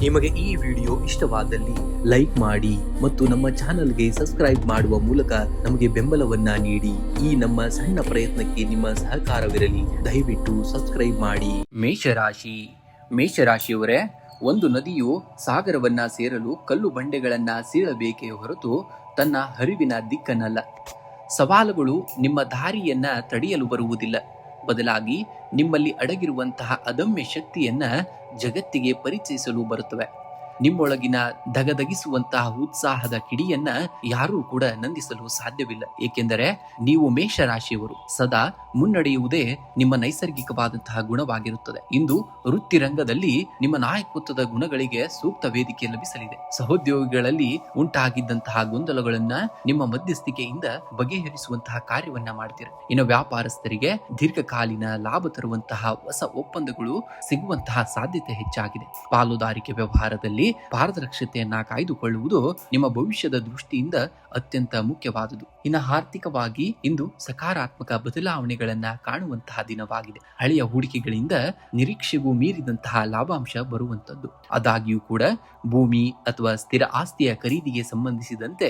ನಿಮಗೆ ಈ ವಿಡಿಯೋ ಇಷ್ಟವಾದಲ್ಲಿ ಲೈಕ್ ಮಾಡಿ ಮತ್ತು ನಮ್ಮ ಚಾನೆಲ್ಗೆ ಸಬ್ಸ್ಕ್ರೈಬ್ ಮಾಡುವ ಮೂಲಕ ನಮಗೆ ಬೆಂಬಲವನ್ನ ನೀಡಿ. ಈ ನಮ್ಮ ಸಣ್ಣ ಪ್ರಯತ್ನಕ್ಕೆ ನಿಮ್ಮ ಸಹಕಾರವಿರಲಿ. ದಯವಿಟ್ಟು ಸಬ್ಸ್ಕ್ರೈಬ್ ಮಾಡಿ. ಮೇಷರಾಶಿಯವರೇ, ಒಂದು ನದಿಯು ಸಾಗರವನ್ನ ಸೇರಲು ಕಲ್ಲು ಬಂಡೆಗಳನ್ನ ಸೀಳಬೇಕೇ ಹೊರತು ತನ್ನ ಹರಿವಿನ ದಿಕ್ಕನ್ನಲ್ಲ. ಸವಾಲುಗಳು ನಿಮ್ಮ ದಾರಿಯನ್ನ ತಡೆಯಲು ಬರುವುದಿಲ್ಲ, ಬದಲಾಗಿ ನಿಮ್ಮಲ್ಲಿ ಅಡಗಿರುವಂತಹ ಅದಮ್ಯ ಶಕ್ತಿಯನ್ನ ಜಗತ್ತಿಗೆ ಪರಿಚಯಿಸಲು ಬರುತ್ತವೆ. ನಿಮ್ಮೊಳಗಿನ ದಗದಗಿಸುವಂತಹ ಉತ್ಸಾಹದ ಕಿಡಿಯನ್ನ ಯಾರೂ ಕೂಡ ನಂದಿಸಲು ಸಾಧ್ಯವಿಲ್ಲ, ಏಕೆಂದರೆ ನೀವು ಮೇಷರಾಶಿಯವರು. ಸದಾ ಮುನ್ನಡೆಯುವುದೇ ನಿಮ್ಮ ನೈಸರ್ಗಿಕವಾದಂತಹ ಗುಣವಾಗಿರುತ್ತದೆ. ಇಂದು ವೃತ್ತಿ ರಂಗದಲ್ಲಿ ನಿಮ್ಮ ನಾಯಕತ್ವದ ಗುಣಗಳಿಗೆ ಸೂಕ್ತ ವೇದಿಕೆ ಲಭಿಸಲಿದೆ. ಸಹೋದ್ಯೋಗಿಗಳಲ್ಲಿ ಉಂಟಾಗಿದ್ದಂತಹ ಗೊಂದಲಗಳನ್ನ ನಿಮ್ಮ ಮಧ್ಯಸ್ಥಿಕೆಯಿಂದ ಬಗೆಹರಿಸುವಂತಹ ಕಾರ್ಯವನ್ನ ಮಾಡ್ತೀರ. ಇನ್ನು ವ್ಯಾಪಾರಸ್ಥರಿಗೆ ದೀರ್ಘಕಾಲೀನ ಲಾಭ ತರುವಂತಹ ಹೊಸ ಒಪ್ಪಂದಗಳು ಸಿಗುವಂತಹ ಸಾಧ್ಯತೆ ಹೆಚ್ಚಾಗಿದೆ. ಪಾಲುದಾರಿಕೆ ವ್ಯವಹಾರದಲ್ಲಿ ಪಾರದರ್ಶಕತೆಯನ್ನ ಕಾಯ್ದುಕೊಳ್ಳುವುದು ನಿಮ್ಮ ಭವಿಷ್ಯದ ದೃಷ್ಟಿಯಿಂದ ಅತ್ಯಂತ ಮುಖ್ಯವಾದುದು. ಇನ್ನು ಆರ್ಥಿಕವಾಗಿ ಇಂದು ಸಕಾರಾತ್ಮಕ ಬದಲಾವಣೆಗಳನ್ನ ಕಾಣುವಂತಹ ದಿನವಾಗಿದೆ. ಹಳೆಯ ಹೂಡಿಕೆಗಳಿಂದ ನಿರೀಕ್ಷೆಗೂ ಮೀರಿದಂತಹ ಲಾಭಾಂಶ ಬರುವಂತದ್ದು. ಆದಾಗ್ಯೂ ಕೂಡ ಭೂಮಿ ಅಥವಾ ಸ್ಥಿರ ಆಸ್ತಿಯ ಖರೀದಿಗೆ ಸಂಬಂಧಿಸಿದಂತೆ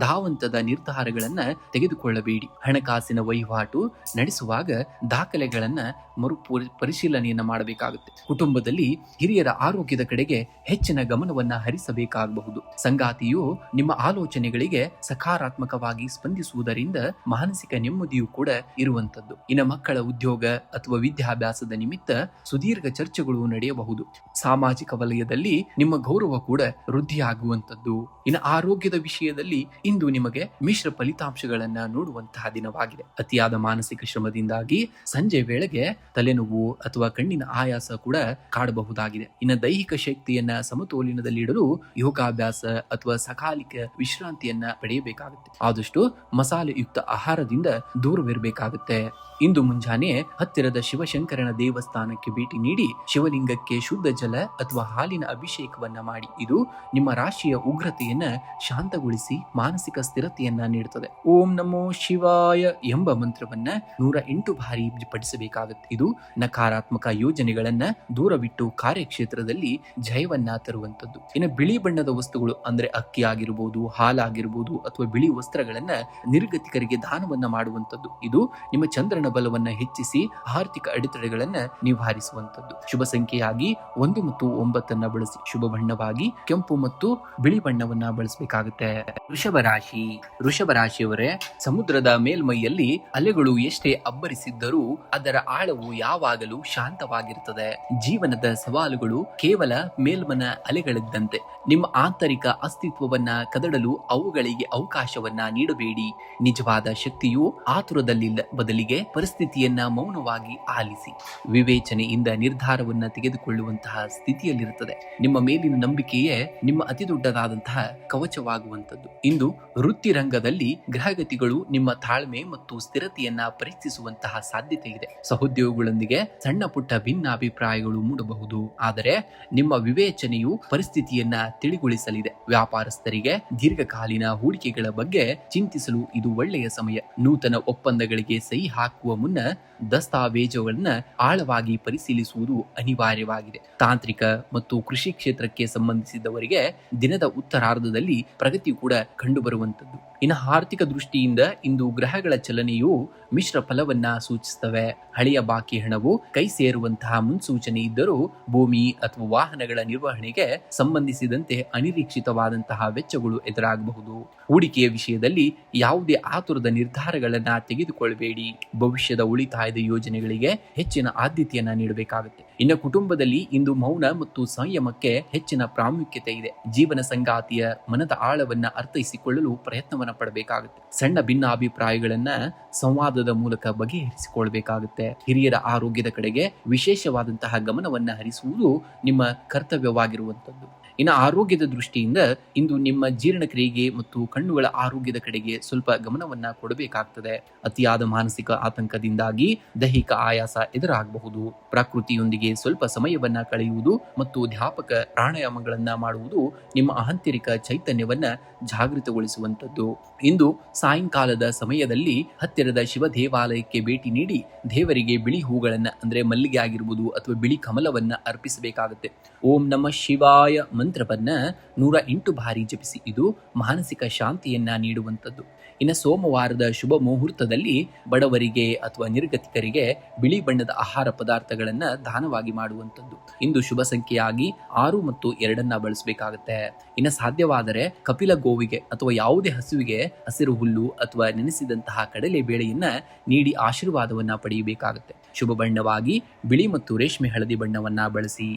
ಧಾವಂತದ ನಿರ್ಧಾರಗಳನ್ನ ತೆಗೆದುಕೊಳ್ಳಬೇಡಿ. ಹಣಕಾಸಿನ ವಹಿವಾಟು ನಡೆಸುವಾಗ ದಾಖಲೆಗಳನ್ನ ಪರಿಶೀಲನೆಯನ್ನ ಮಾಡಬೇಕಾಗುತ್ತೆ. ಕುಟುಂಬದಲ್ಲಿ ಹಿರಿಯರ ಆರೋಗ್ಯದ ಕಡೆಗೆ ಹೆಚ್ಚಿನ ಗಮನವನ್ನ ಹರಿಸಬೇಕಾಗಬಹುದು. ಸಂಗಾತಿಯು ನಿಮ್ಮ ಆಲೋಚನೆಗಳಿಗೆ ಸಕಾರಾತ್ಮಕವಾಗಿ ಸ್ಪಂದಿಸುವುದರಿಂದ ಮಾನಸಿಕ ನೆಮ್ಮದಿಯೂ ಕೂಡ ಇರುವಂತದ್ದು. ಇನ್ನು ಮಕ್ಕಳ ಉದ್ಯೋಗ ಅಥವಾ ವಿದ್ಯಾಭ್ಯಾಸದ ನಿಮಿತ್ತ ಸುದೀರ್ಘ ಚರ್ಚೆಗಳು ನಡೆಯಬಹುದು. ಸಾಮಾಜಿಕ ವಲಯದಲ್ಲಿ ನಿಮ್ಮ ಗೌರವ ಕೂಡ ವೃದ್ಧಿಯಾಗುವಂತದ್ದು. ಇನ್ನು ಆರೋಗ್ಯದ ವಿಷಯದಲ್ಲಿ ಇಂದು ನಿಮಗೆ ಮಿಶ್ರ ಫಲಿತಾಂಶಗಳನ್ನ ನೋಡುವಂತಹ ದಿನವಾಗಿದೆ. ಅತಿಯಾದ ಮಾನಸಿಕ ಶ್ರಮದಿಂದಾಗಿ ಸಂಜೆ ವೇಳೆಗೆ ತಲೆನೋವು ಅಥವಾ ಕಣ್ಣಿನ ಆಯಾಸ ಕೂಡ ಕಾಡಬಹುದಾಗಿದೆ. ಇನ್ನು ದೈಹಿಕ ಶಕ್ತಿಯನ್ನ ಸಮತೋಲನದಲ್ಲಿಡಲು ಯೋಗಾಭ್ಯಾಸ ಅಥವಾ ಸಕಾಲಿಕ ವಿಶ್ರಾಂತಿಯನ್ನ ಪಡೆಯಬೇಕಾಗುತ್ತೆ. ಆದಷ್ಟು ಮಸಾಲೆಯುಕ್ತ ಆಹಾರದಿಂದ ದೂರವಿರಬೇಕಾಗುತ್ತೆ. ಇಂದು ಮುಂಜಾನೆ ಹತ್ತಿರದ ಶಿವಶಂಕರನ ದೇವಸ್ಥಾನಕ್ಕೆ ಭೇಟಿ ನೀಡಿ ಶಿವಲಿಂಗಕ್ಕೆ ಶುದ್ಧ ಜಲ ಅಥವಾ ಹಾಲಿನ ಅಭಿಷೇಕವನ್ನ ಮಾಡಿ. ಇದು ನಿಮ್ಮ ರಾಶಿಯ ಉಗ್ರತೆಯನ್ನ ಶಾಂತಗೊಳಿಸಿ ಮಾನಸಿಕ ಸ್ಥಿರತೆಯನ್ನ ನೀಡುತ್ತದೆ. ಓಂ ನಮೋ ಶಿವಾಯ ಎಂಬ ಮಂತ್ರವನ್ನ 108 ಬಾರಿ ಪಠಿಸಬೇಕಾಗುತ್ತೆ. ಇದು ನಕಾರಾತ್ಮಕ ಯೋಜನೆಗಳನ್ನ ದೂರವಿಟ್ಟು ಕಾರ್ಯಕ್ಷೇತ್ರದಲ್ಲಿ ಜಯವನ್ನ ತರುವಂತದ್ದು. ಇನ್ನು ಬಿಳಿ ಬಣ್ಣದ ವಸ್ತುಗಳು ಅಂದ್ರೆ ಅಕ್ಕಿ ಆಗಿರಬಹುದು, ಹಾಲಾಗಿರ್ಬೋದು ಅಥವಾ ಬಿಳಿ ವಸ್ತ್ರಗಳನ್ನ ನಿರ್ಗತಿಕರಿಗೆ ದಾನವನ್ನ ಮಾಡುವಂತದ್ದು. ಇದು ನಿಮ್ಮ ಚಂದ್ರನ ಬಲವನ್ನ ಹೆಚ್ಚಿಸಿ ಆರ್ಥಿಕ ಅಡೆತಡೆಗಳನ್ನ ನಿವಾರಿಸುವಂತದ್ದು. ಶುಭ ಸಂಖ್ಯೆಯಾಗಿ 1 ಮತ್ತು 9 ಬಳಸಿ. ಶುಭ ಬಣ್ಣವಾಗಿ ಕೆಂಪು ಮತ್ತು ಬಿಳಿ ಬಣ್ಣವನ್ನ ಬಳಸಬೇಕಾಗುತ್ತೆ. ವೃಷಭ ರಾಶಿಯವರೇ, ಸಮುದ್ರದ ಮೇಲ್ಮೈಯಲ್ಲಿ ಅಲೆಗಳು ಎಷ್ಟೇ ಅಬ್ಬರಿಸಿದ್ದರೂ ಅದರ ಆಳವು ಯಾವಾಗಲೂ ಶಾಂತವಾಗಿರುತ್ತದೆ. ಜೀವನದ ಸವಾಲುಗಳು ಕೇವಲ ಮೇಲ್ಮನ ಅಲೆಗಳಿದ್ದಂತೆ. ನಿಮ್ಮ ಆಂತರಿಕ ಅಸ್ತಿತ್ವವನ್ನ ಕದಡಲು ಅವುಗಳಿಗೆ ಅವಕಾಶವನ್ನ ನೀಡಬೇಡಿ. ನಿಜವಾದ ಶಕ್ತಿಯು ಆತುರದಲ್ಲಿಲ್ಲ, ಬದಲಿಗೆ ಪರಿಸ್ಥಿತಿಯನ್ನ ಮೌನವಾಗಿ ಆಲಿಸಿ ವಿವೇಚನೆಯಿಂದ ನಿರ್ಧಾರವನ್ನ ತೆಗೆದುಕೊಳ್ಳುವಂತಹ ಸ್ಥಿತಿಯಲ್ಲಿರುತ್ತದೆ. ನಿಮ್ಮ ಮೇಲಿನ ನಂಬಿಕೆಯೇ ನಿಮ್ಮ ಅತಿ ದೊಡ್ಡದಾದಂತಹ ಕವಚವಾಗುವಂತದ್ದು. ಇಂದು ವೃತ್ತಿ ರಂಗದಲ್ಲಿ ಗ್ರಹಗತಿಗಳು ನಿಮ್ಮ ತಾಳ್ಮೆ ಮತ್ತು ಸ್ಥಿರತೆಯನ್ನ ಪರೀಕ್ಷಿಸುವಂತಹ ಸಾಧ್ಯತೆ ಇದೆ. ಸಹೋದ್ಯೋಗಿಗಳೊಂದಿಗೆ ಸಣ್ಣ ಪುಟ್ಟ ಭಿನ್ನಾಭಿಪ್ರಾಯಗಳು ಮೂಡಬಹುದು, ಆದರೆ ನಿಮ್ಮ ವಿವೇಚನೆಯು ಪರಿಸ್ಥಿತಿಯನ್ನ ತಿಳಿಗೊಳಿಸಲಿದೆ. ವ್ಯಾಪಾರಸ್ಥರಿಗೆ ದೀರ್ಘಕಾಲೀನ ಹೂಡಿಕೆಗಳ ಬಗ್ಗೆ ಚಿಂತಿಸಲು ಇದು ಒಳ್ಳೆಯ ಸಮಯ. ನೂತನ ಒಪ್ಪಂದಗಳಿಗೆ ಸಹಿ ಹಾಕುವ ಮುನ್ನ ದಸ್ತಾವೇಜುಗಳನ್ನ ಆಳವಾಗಿ ಪರಿಶೀಲಿಸುವುದು ಅನಿವಾರ್ಯವಾಗಿದೆ. ತಾಂತ್ರಿಕ ಮತ್ತು ಕೃಷಿ ಕ್ಷೇತ್ರಕ್ಕೆ ಸಂಬಂಧಿಸಿದವರಿಗೆ ದಿನದ ಉತ್ತರಾರ್ಧದಲ್ಲಿ ಪ್ರಗತಿ ಕೂಡ ಕಂಡುಬರುವಂತದ್ದು. ಇನ್ನು ಆರ್ಥಿಕ ದೃಷ್ಟಿಯಿಂದ ಇಂದು ಗ್ರಹಗಳ ಚಲನೆಯು ಮಿಶ್ರ ಫಲವನ್ನ ಸೂಚಿಸುತ್ತವೆ. ಹಳೆಯ ಬಾಕಿ ಹಣವು ಕೈ ಸೇರುವಂತಹ ಮುನ್ಸೂಚನೆ ಇದ್ದರೂ ಭೂಮಿ ಅಥವಾ ವಾಹನಗಳ ನಿರ್ವಹಣೆಗೆ ಸಂಬಂಧಿಸಿದಂತೆ ಅನಿರೀಕ್ಷಿತವಾದಂತಹ ವೆಚ್ಚಗಳು ಎದುರಾಗಬಹುದು. ಹೂಡಿಕೆಯ ವಿಷಯದಲ್ಲಿ ಯಾವುದೇ ಆತುರದ ನಿರ್ಧಾರಗಳನ್ನ ತೆಗೆದುಕೊಳ್ಳಬೇಡಿ. ಭವಿಷ್ಯದ ಉಳಿತಾಯದ ಯೋಜನೆಗಳಿಗೆ ಹೆಚ್ಚಿನ ಆದ್ಯತೆಯನ್ನ ನೀಡಬೇಕಾಗುತ್ತೆ. ಇನ್ನು ಕುಟುಂಬದಲ್ಲಿ ಇಂದು ಮೌನ ಮತ್ತು ಸಂಯಮಕ್ಕೆ ಹೆಚ್ಚಿನ ಪ್ರಾಮುಖ್ಯತೆ ಇದೆ. ಜೀವನ ಸಂಗಾತಿಯ ಮನದ ಆಳವನ್ನ ಅರ್ಥೈಸಿಕೊಳ್ಳಲು ಪ್ರಯತ್ನವನ್ನ ಪಡಬೇಕಾಗುತ್ತೆ. ಸಣ್ಣ ಭಿನ್ನಾಭಿಪ್ರಾಯಗಳನ್ನ ಸಂವಾದದ ಮೂಲಕ ಬಗೆಹರಿಸಿಕೊಳ್ಬೇಕಾಗುತ್ತೆ. ಹಿರಿಯರ ಆರೋಗ್ಯದ ಕಡೆಗೆ ವಿಶೇಷವಾದಂತಹ ಗಮನವನ್ನ ಹರಿಸುವುದು ನಿಮ್ಮ ಕರ್ತವ್ಯವಾಗಿರುವಂತದ್ದು. ಇನ್ನು ಆರೋಗ್ಯದ ದೃಷ್ಟಿಯಿಂದ ಇಂದು ನಿಮ್ಮ ಜೀರ್ಣಕ್ರಿಯೆಗೆ ಮತ್ತು ಕಣ್ಣುಗಳ ಆರೋಗ್ಯದ ಕಡೆಗೆ ಸ್ವಲ್ಪ ಗಮನವನ್ನ ಕೊಡಬೇಕಾಗ್ತದೆ. ಅತಿಯಾದ ಮಾನಸಿಕ ಆತಂಕದಿಂದಾಗಿ ದೈಹಿಕ ಆಯಾಸ ಎದುರಾಗಬಹುದು. ಪ್ರಕೃತಿಯೊಂದಿಗೆ ಜೊತೆಗೆ ಸ್ವಲ್ಪ ಸಮಯವನ್ನ ಕಳೆಯುವುದು ಮತ್ತು ಧ್ಯಾಪಕ ಪ್ರಾಣಾಯಾಮಗಳನ್ನ ಮಾಡುವುದು ನಿಮ್ಮ ಆಂತರಿಕ ಚೈತನ್ಯವನ್ನ ಜಾಗೃತಗೊಳಿಸುವಂತದ್ದು. ಇಂದು ಸಾಯಂಕಾಲದ ಸಮಯದಲ್ಲಿ ಹತ್ತಿರದ ಶಿವ ದೇವಾಲಯಕ್ಕೆ ಭೇಟಿ ನೀಡಿ ದೇವರಿಗೆ ಬಿಳಿ ಹೂಗಳನ್ನ ಅಂದ್ರೆ ಮಲ್ಲಿಗೆ ಆಗಿರ್ಬೋದು ಅಥವಾ ಬಿಳಿ ಕಮಲವನ್ನ ಅರ್ಪಿಸಬೇಕಾಗುತ್ತೆ. ಓಂ ನಮಃ ಶಿವಾಯ ಮಂತ್ರವನ್ನ 108 ಬಾರಿ ಜಪಿಸಿ. ಇದು ಮಾನಸಿಕ ಶಾಂತಿಯನ್ನ ನೀಡುವಂಥದ್ದು. ಇನ್ನು ಸೋಮವಾರದ ಶುಭ ಮುಹೂರ್ತದಲ್ಲಿ ಬಡವರಿಗೆ ಅಥವಾ ನಿರ್ಗತಿಕರಿಗೆ ಬಿಳಿ ಬಣ್ಣದ ಆಹಾರ ಪದಾರ್ಥಗಳನ್ನ ದಾನವಾಗಿ ಮಾಡುವಂಥದ್ದು. ಇಂದು ಶುಭ ಸಂಖ್ಯೆಯಾಗಿ 6 ಮತ್ತು 2 ಬಳಸಬೇಕಾಗುತ್ತೆ. ಇನ್ನು ಸಾಧ್ಯವಾದರೆ ಕಪಿಲ ಗೋವಿಗೆ ಅಥವಾ ಯಾವುದೇ ಹಸುವಿಗೆ ಹಸಿರು ಹುಲ್ಲು ಅಥವಾ ನೆನೆಸಿದಂತಹ ಕಡಲೆ ಬೇಳೆಯನ್ನ ನೀಡಿ ಆಶೀರ್ವಾದವನ್ನ ಪಡೆಯಬೇಕಾಗುತ್ತೆ. ಶುಭ ಬಣ್ಣವಾಗಿ ಬಿಳಿ ಮತ್ತು ರೇಷ್ಮೆ ಹಳದಿ ಬಣ್ಣವನ್ನ ಬಳಸಿ.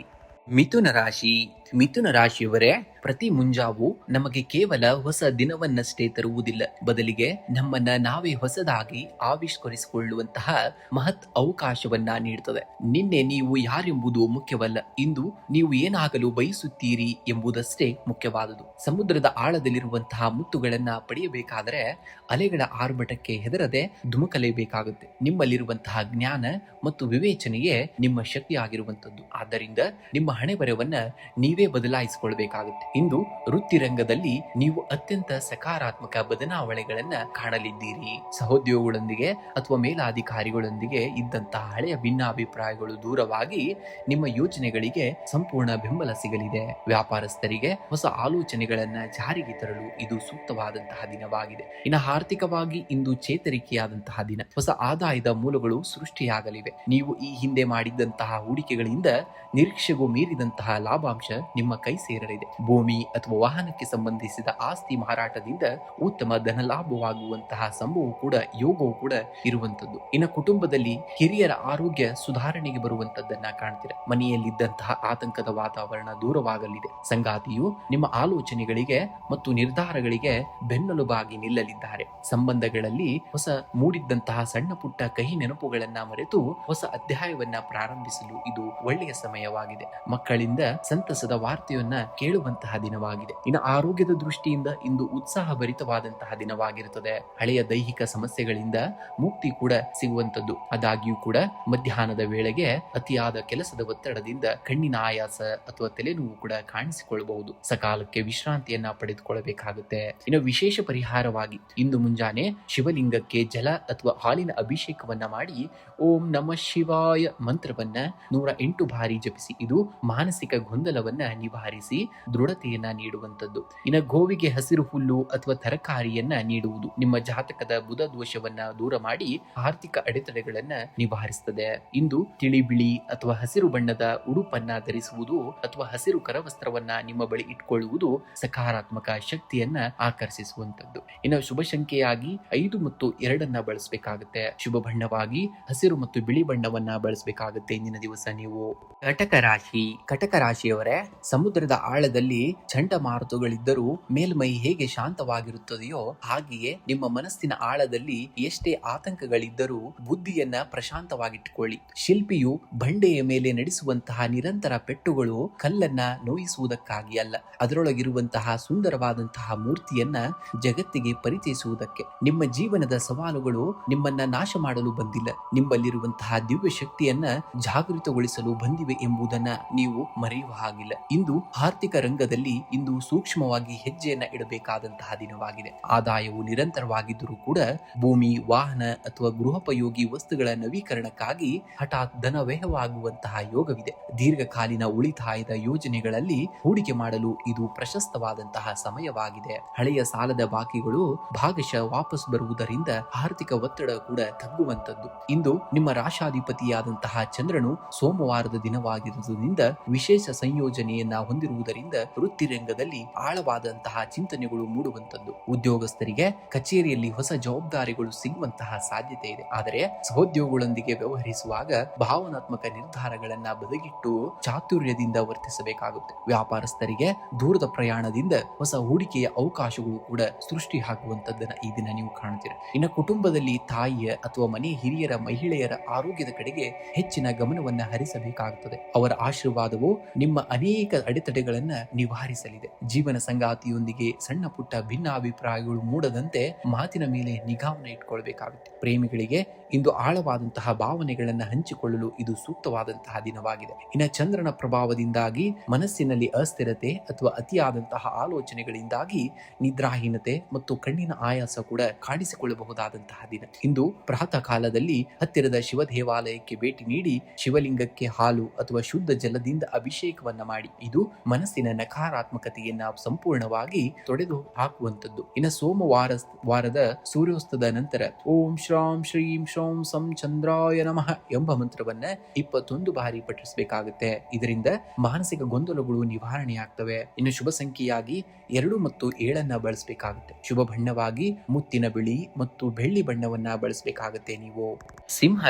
ಮಿಥುನ ರಾಶಿ. ಮಿಥುನ ರಾಶಿಯವರೇ, ಪ್ರತಿ ಮುಂಜಾವು ನಮಗೆ ಕೇವಲ ಹೊಸ ದಿನವನ್ನಷ್ಟೇ ತರುವುದಿಲ್ಲ, ಬದಲಿಗೆ ನಮ್ಮನ್ನ ನಾವೇ ಹೊಸದಾಗಿ ಆವಿಷ್ಕರಿಸಿಕೊಳ್ಳುವಂತಹ ಮಹತ್ ಅವಕಾಶವನ್ನ ನೀಡುತ್ತದೆ. ನಿನ್ನೆ ನೀವು ಯಾರೆಂಬುದು ಮುಖ್ಯವಲ್ಲ, ಇಂದು ನೀವು ಏನಾಗಲು ಬಯಸುತ್ತೀರಿ ಎಂಬುದಷ್ಟೇ ಮುಖ್ಯವಾದುದು. ಸಮುದ್ರದ ಆಳದಲ್ಲಿರುವಂತಹ ಮುತ್ತುಗಳನ್ನ ಪಡೆಯಬೇಕಾದರೆ ಅಲೆಗಳ ಆರ್ಭಟಕ್ಕೆ ಹೆದರದೆ ಧುಮುಕಲೇಬೇಕಾಗುತ್ತೆ. ನಿಮ್ಮಲ್ಲಿರುವಂತಹ ಜ್ಞಾನ ಮತ್ತು ವಿವೇಚನೆಯೇ ನಿಮ್ಮ ಶಕ್ತಿಯಾಗಿರುವಂತದ್ದು. ಆದ್ದರಿಂದ ನಿಮ್ಮ ಹಣೆಬರವನ್ನ ನೀವೇ ಬದಲಾಯಿಸಿಕೊಳ್ಬೇಕಾಗುತ್ತೆ. ಇಂದು ವೃತ್ತಿರಂಗದಲ್ಲಿ ನೀವು ಅತ್ಯಂತ ಸಕಾರಾತ್ಮಕ ಬದಲಾವಣೆಗಳನ್ನ ಕಾಣಲಿದ್ದೀರಿ. ಸಹೋದ್ಯೋಗಿಗಳೊಂದಿಗೆ ಅಥವಾ ಮೇಲಾಧಿಕಾರಿಗಳೊಂದಿಗೆ ಇದ್ದಂತಹ ಹಳೆಯ ಭಿನ್ನಾಭಿಪ್ರಾಯಗಳು ದೂರವಾಗಿ ನಿಮ್ಮ ಯೋಜನೆಗಳಿಗೆ ಸಂಪೂರ್ಣ ಬೆಂಬಲ ಸಿಗಲಿದೆ. ವ್ಯಾಪಾರಸ್ಥರಿಗೆ ಹೊಸ ಆಲೋಚನೆಗಳನ್ನ ಜಾರಿಗೆ ತರಲು ಇದು ಸೂಕ್ತವಾದಂತಹ ದಿನವಾಗಿದೆ. ಇನ್ನು ಆರ್ಥಿಕವಾಗಿ ಇಂದು ಚೇತರಿಕೆಯಾದಂತಹ ದಿನ. ಹೊಸ ಆದಾಯದ ಮೂಲಗಳು ಸೃಷ್ಟಿಯಾಗಲಿವೆ. ನೀವು ಈ ಹಿಂದೆ ಮಾಡಿದ್ದಂತಹ ಹೂಡಿಕೆಗಳಿಂದ ನಿರೀಕ್ಷೆಗೂ ಮೀರಿದಂತಹ ಲಾಭಾಂಶ ನಿಮ್ಮ ಕೈ ಸೇರಲಿದೆ. ಭೂಮಿ ಅಥವಾ ವಾಹನಕ್ಕೆ ಸಂಬಂಧಿಸಿದ ಆಸ್ತಿ ಮಾರಾಟದಿಂದ ಉತ್ತಮ ಧನ ಲಾಭವಾಗುವಂತಹ ಸಂಭವವು ಕೂಡ ಯೋಗವು ಕೂಡ ಇರುವಂತದ್ದು. ಇನ್ನು ಕುಟುಂಬದಲ್ಲಿ ಹಿರಿಯರ ಆರೋಗ್ಯ ಸುಧಾರಣೆಗೆ ಬರುವಂತದ್ದನ್ನ ಕಾಣ್ತೀರ. ಮನೆಯಲ್ಲಿದ್ದಂತಹ ಆತಂಕದ ವಾತಾವರಣ ದೂರವಾಗಲಿದೆ. ಸಂಗಾತಿಯು ನಿಮ್ಮ ಆಲೋಚನೆಗಳಿಗೆ ಮತ್ತು ನಿರ್ಧಾರಗಳಿಗೆ ಬೆನ್ನೆಲುಬಾಗಿ ನಿಲ್ಲಲಿದ್ದಾರೆ. ಸಂಬಂಧಗಳಲ್ಲಿ ಹೊಸ ಮೂಡಿದ್ದಂತಹ ಸಣ್ಣ ಪುಟ್ಟ ಕಹಿ ನೆನಪುಗಳನ್ನ ಮರೆತು ಹೊಸ ಅಧ್ಯಾಯವನ್ನ ಪ್ರಾರಂಭಿಸಲು ಇದು ಒಳ್ಳೆಯ ಸಮಯವಾಗಿದೆ. ಮಕ್ಕಳಿಂದ ಸಂತಸದ ವಾರ್ತೆಯನ್ನ ಕೇಳುವಂತಹ ದಿನವಾಗಿದೆ. ಇನ್ನು ಆರೋಗ್ಯದ ದೃಷ್ಟಿಯಿಂದ ಇಂದು ಉತ್ಸಾಹ ಭರಿತವಾದಂತಹ ದಿನವಾಗಿರುತ್ತದೆ. ಹಳೆಯ ದೈಹಿಕ ಸಮಸ್ಯೆಗಳಿಂದ ಮುಕ್ತಿ ಕೂಡ ಸಿಗುವಂತದ್ದು. ಆದಾಗ್ಯೂ ಕೂಡ ಮಧ್ಯಾಹ್ನದ ವೇಳೆಗೆ ಅತಿಯಾದ ಕೆಲಸದ ಒತ್ತಡದಿಂದ ಕಣ್ಣಿನ ಆಯಾಸ ಅಥವಾ ತಲೆನೋವು ಕೂಡ ಕಾಣಿಸಿಕೊಳ್ಳಬಹುದು. ಸಕಾಲಕ್ಕೆ ವಿಶ್ರಾಂತಿಯನ್ನ ಪಡೆದುಕೊಳ್ಳಬೇಕಾಗುತ್ತೆ. ಇನ್ನು ವಿಶೇಷ ಪರಿಹಾರವಾಗಿ ಇಂದು ಮುಂಜಾನೆ ಶಿವಲಿಂಗಕ್ಕೆ ಜಲ ಅಥವಾ ಹಾಲಿನ ಅಭಿಷೇಕವನ್ನ ಮಾಡಿ ಓಂ ನಮಃ ಶಿವಾಯ ಮಂತ್ರವನ್ನ 108 ಬಾರಿ ಜಪಿಸಿ. ಇದು ಮಾನಸಿಕ ಗೊಂದಲವನ್ನ ನಿವಾರಿಸಿ ದೃಢತೆಯನ್ನ ನೀಡುವಂತದ್ದು. ಇನ್ನು ಗೋವಿಗೆ ಹಸಿರು ಹುಲ್ಲು ಅಥವಾ ತರಕಾರಿಯನ್ನ ನೀಡುವುದು ನಿಮ್ಮ ಜಾತಕದ ಬುಧ ದೋಷವನ್ನ ದೂರ ಮಾಡಿ ಆರ್ಥಿಕ ಅಡೆತಡೆಗಳನ್ನ ನಿವಾರಿಸುತ್ತದೆ. ಇಂದು ತಿಳಿ ಬಿಳಿ ಅಥವಾ ಹಸಿರು ಬಣ್ಣದ ಉಡುಪನ್ನ ಧರಿಸುವುದು ಅಥವಾ ಹಸಿರು ಕರವಸ್ತ್ರವನ್ನ ನಿಮ್ಮ ಬಳಿ ಇಟ್ಕೊಳ್ಳುವುದು ಸಕಾರಾತ್ಮಕ ಶಕ್ತಿಯನ್ನ ಆಕರ್ಷಿಸುವಂತದ್ದು. ಇನ್ನು ಶುಭ ಸಂಖ್ಯೆಯಾಗಿ 5 ಮತ್ತು 2 ಬಳಸಬೇಕಾಗುತ್ತೆ. ಶುಭ ಬಣ್ಣವಾಗಿ ಹಸಿರು ಮತ್ತು ಬಿಳಿ ಬಣ್ಣವನ್ನ ಬಳಸಬೇಕಾಗುತ್ತೆ. ಇಂದಿನ ದಿವಸ ನೀವು. ಕಟಕ ರಾಶಿ. ಕಟಕ ರಾಶಿಯವರೇ, ಸಮುದ್ರದ ಆಳದಲ್ಲಿ ಚಂಡಮಾರುತಗಳಿದ್ದರೂ ಮೇಲ್ಮೈ ಹೇಗೆ ಶಾಂತವಾಗಿರುತ್ತದೆಯೋ ಹಾಗೆಯೇ ನಿಮ್ಮ ಮನಸ್ಸಿನ ಆಳದಲ್ಲಿ ಎಷ್ಟೇ ಆತಂಕಗಳಿದ್ದರೂ ಬುದ್ಧಿಯನ್ನ ಪ್ರಶಾಂತವಾಗಿಟ್ಟುಕೊಳ್ಳಿ. ಶಿಲ್ಪಿಯು ಬಂಡೆಯ ಮೇಲೆ ನಡೆಸುವಂತಹ ನಿರಂತರ ಪೆಟ್ಟುಗಳು ಕಲ್ಲನ್ನ ನೋಯಿಸುವುದಕ್ಕಾಗಿ ಅಲ್ಲ, ಅದರೊಳಗಿರುವಂತಹ ಸುಂದರವಾದಂತಹ ಮೂರ್ತಿಯನ್ನ ಜಗತ್ತಿಗೆ ಪರಿಚಯಿಸುವುದಕ್ಕೆ. ನಿಮ್ಮ ಜೀವನದ ಸವಾಲುಗಳು ನಿಮ್ಮನ್ನ ನಾಶ ಮಾಡಲು ಬಂದಿಲ್ಲ, ನಿಮ್ಮಲ್ಲಿರುವಂತಹ ದಿವ್ಯ ಶಕ್ತಿಯನ್ನ ಜಾಗೃತಗೊಳಿಸಲು ಬಂದಿವೆ ಎಂಬುದನ್ನ ನೀವು ಮರೆಯುವ ಹಾಗಿಲ್ಲ. ಇಂದು ಆರ್ಥಿಕ ರಂಗದಲ್ಲಿ ಇಂದು ಸೂಕ್ಷ್ಮವಾಗಿ ಹೆಜ್ಜೆಯನ್ನ ಇಡಬೇಕಾದಂತಹ ದಿನವಾಗಿದೆ. ಆದಾಯವು ನಿರಂತರವಾಗಿದ್ದರೂ ಕೂಡ ಭೂಮಿ, ವಾಹನ ಅಥವಾ ಗೃಹೋಪಯೋಗಿ ವಸ್ತುಗಳ ನವೀಕರಣಕ್ಕಾಗಿ ಹಠಾತ್ ಧನ ವ್ಯಯವಾಗುವಂತಹ ಯೋಗವಿದೆ. ದೀರ್ಘಕಾಲೀನ ಉಳಿತಾಯದ ಯೋಜನೆಗಳಲ್ಲಿ ಹೂಡಿಕೆ ಮಾಡಲು ಇದು ಪ್ರಶಸ್ತವಾದಂತಹ ಸಮಯವಾಗಿದೆ. ಹಳೆಯ ಸಾಲದ ಬಾಕಿಗಳು ಭಾಗಶಃ ವಾಪಸ್ ಬರುವುದರಿಂದ ಆರ್ಥಿಕ ಒತ್ತಡ ಕೂಡ ತಗ್ಗುವಂತದ್ದು. ಇಂದು ನಿಮ್ಮ ರಾಶಾಧಿಪತಿಯಾದಂತಹ ಚಂದ್ರನು ಸೋಮವಾರದ ದಿನವಾಗಿರುವುದರಿಂದ ವಿಶೇಷ ಸಂಯೋಜನೆಯನ್ನ ಹೊಂದಿರುವುದರಿಂದ ವೃತ್ತಿರಂಗದಲ್ಲಿ ಆಳವಾದಂತಹ ಚಿಂತನೆಗಳು ಮೂಡುವಂತದ್ದು. ಉದ್ಯೋಗಸ್ಥರಿಗೆ ಕಚೇರಿಯಲ್ಲಿ ಹೊಸ ಜವಾಬ್ದಾರಿಗಳು ಸಿಗುವಂತಹ ಸಾಧ್ಯತೆ ಇದೆ. ಆದರೆ ಸಹೋದ್ಯೋಗಿಗಳೊಂದಿಗೆ ವ್ಯವಹರಿಸುವಾಗ ಭಾವನಾತ್ಮಕ ನಿರ್ಧಾರಗಳನ್ನ ಬದಿಗಿಟ್ಟು ಚಾತುರ್ಯದಿಂದ ವರ್ತಿಸಬೇಕಾಗುತ್ತೆ. ವ್ಯಾಪಾರಸ್ಥರಿಗೆ ದೂರದ ಪ್ರಯಾಣದಿಂದ ಹೊಸ ಹೂಡಿಕೆಯ ಅವಕಾಶಗಳು ಕೂಡ ಸೃಷ್ಟಿಯಾಗುವಂತದ್ದನ್ನ ಈ ದಿನ ನೀವು ಕಾಣ್ತೀರ. ಇನ್ನು ಕುಟುಂಬದಲ್ಲಿ ತಾಯಿಯ ಅಥವಾ ಮನೆ ಹಿರಿಯರ ಮಹಿಳೆಯರ ಆರೋಗ್ಯದ ಕಡೆಗೆ ಹೆಚ್ಚಿನ ಗಮನವನ್ನ ಹರಿಸಬೇಕಾಗುತ್ತದೆ. ಅವರ ಆಶೀರ್ವಾದವು ನಿಮ್ಮ ಅನೇಕ ಅನೇಕ ಅಡೆತಡೆಗಳನ್ನ ನಿವಾರಿಸಲಿದೆ. ಜೀವನ ಸಂಗಾತಿಯೊಂದಿಗೆ ಸಣ್ಣ ಪುಟ್ಟ ಭಿನ್ನಾಭಿಪ್ರಾಯಗಳು ಮೂಡದಂತೆ ಮಾತಿನ ಮೇಲೆ ನಿಗಾವನ್ನ ಇಟ್ಕೊಳ್ಬೇಕಾಗುತ್ತೆ. ಪ್ರೇಮಿಗಳಿಗೆ ಇಂದು ಆಳವಾದಂತಹ ಭಾವನೆಗಳನ್ನ ಹಂಚಿಕೊಳ್ಳಲು ಇದು ಸೂಕ್ತವಾದಂತಹ ದಿನವಾಗಿದೆ. ಇನ್ನು ಚಂದ್ರನ ಪ್ರಭಾವದಿಂದಾಗಿ ಮನಸ್ಸಿನಲ್ಲಿ ಅಸ್ಥಿರತೆ ಅಥವಾ ಅತಿಯಾದಂತಹ ಆಲೋಚನೆಗಳಿಂದಾಗಿ ನಿದ್ರಾಹೀನತೆ ಮತ್ತು ಕಣ್ಣಿನ ಆಯಾಸ ಕೂಡ ಕಾಣಿಸಿಕೊಳ್ಳಬಹುದಾದಂತಹ ದಿನ. ಇಂದು ಪ್ರಾತಃ ಕಾಲದಲ್ಲಿ ಹತ್ತಿರದ ಶಿವ ದೇವಾಲಯಕ್ಕೆ ಭೇಟಿ ನೀಡಿ ಶಿವಲಿಂಗಕ್ಕೆ ಹಾಲು ಅಥವಾ ಶುದ್ಧ ಜಲದಿಂದ ಅಭಿಷೇಕವನ್ನ ಮಾಡಿ ಇದು ಮನಸ್ಸಿನ ನಕಾರಾತ್ಮಕತೆಯನ್ನ ಸಂಪೂರ್ಣವಾಗಿ ತೊಡೆದು ಹಾಕುವಂತದ್ದು. ಇನ್ನು ಸೋಮವಾರದ ಸೂರ್ಯೋಸ್ತದ ನಂತರ ಓಂ ಶ್ರಾಂ ಶ್ರೀಂ ಶ್ರೌಂ ಸಂ ಚಂದ್ರಾಯ ನಮಃ ಎಂಬ ಮಂತ್ರವನ್ನ 21 ಬಾರಿ ಪಠಿಸಬೇಕಾಗುತ್ತೆ. ಇದರಿಂದ ಮಾನಸಿಕ ಗೊಂದಲಗಳು ನಿವಾರಣೆಯಾಗ್ತವೆ. ಇನ್ನು ಶುಭ ಸಂಖ್ಯೆಯಾಗಿ 2 ಮತ್ತು 7 ಬಳಸಬೇಕಾಗುತ್ತೆ. ಶುಭ ಬಣ್ಣವಾಗಿ ಮುತ್ತಿನ ಬಿಳಿ ಮತ್ತು ಬೆಳ್ಳಿ ಬಣ್ಣವನ್ನ ಬಳಸಬೇಕಾಗುತ್ತೆ. ನೀವು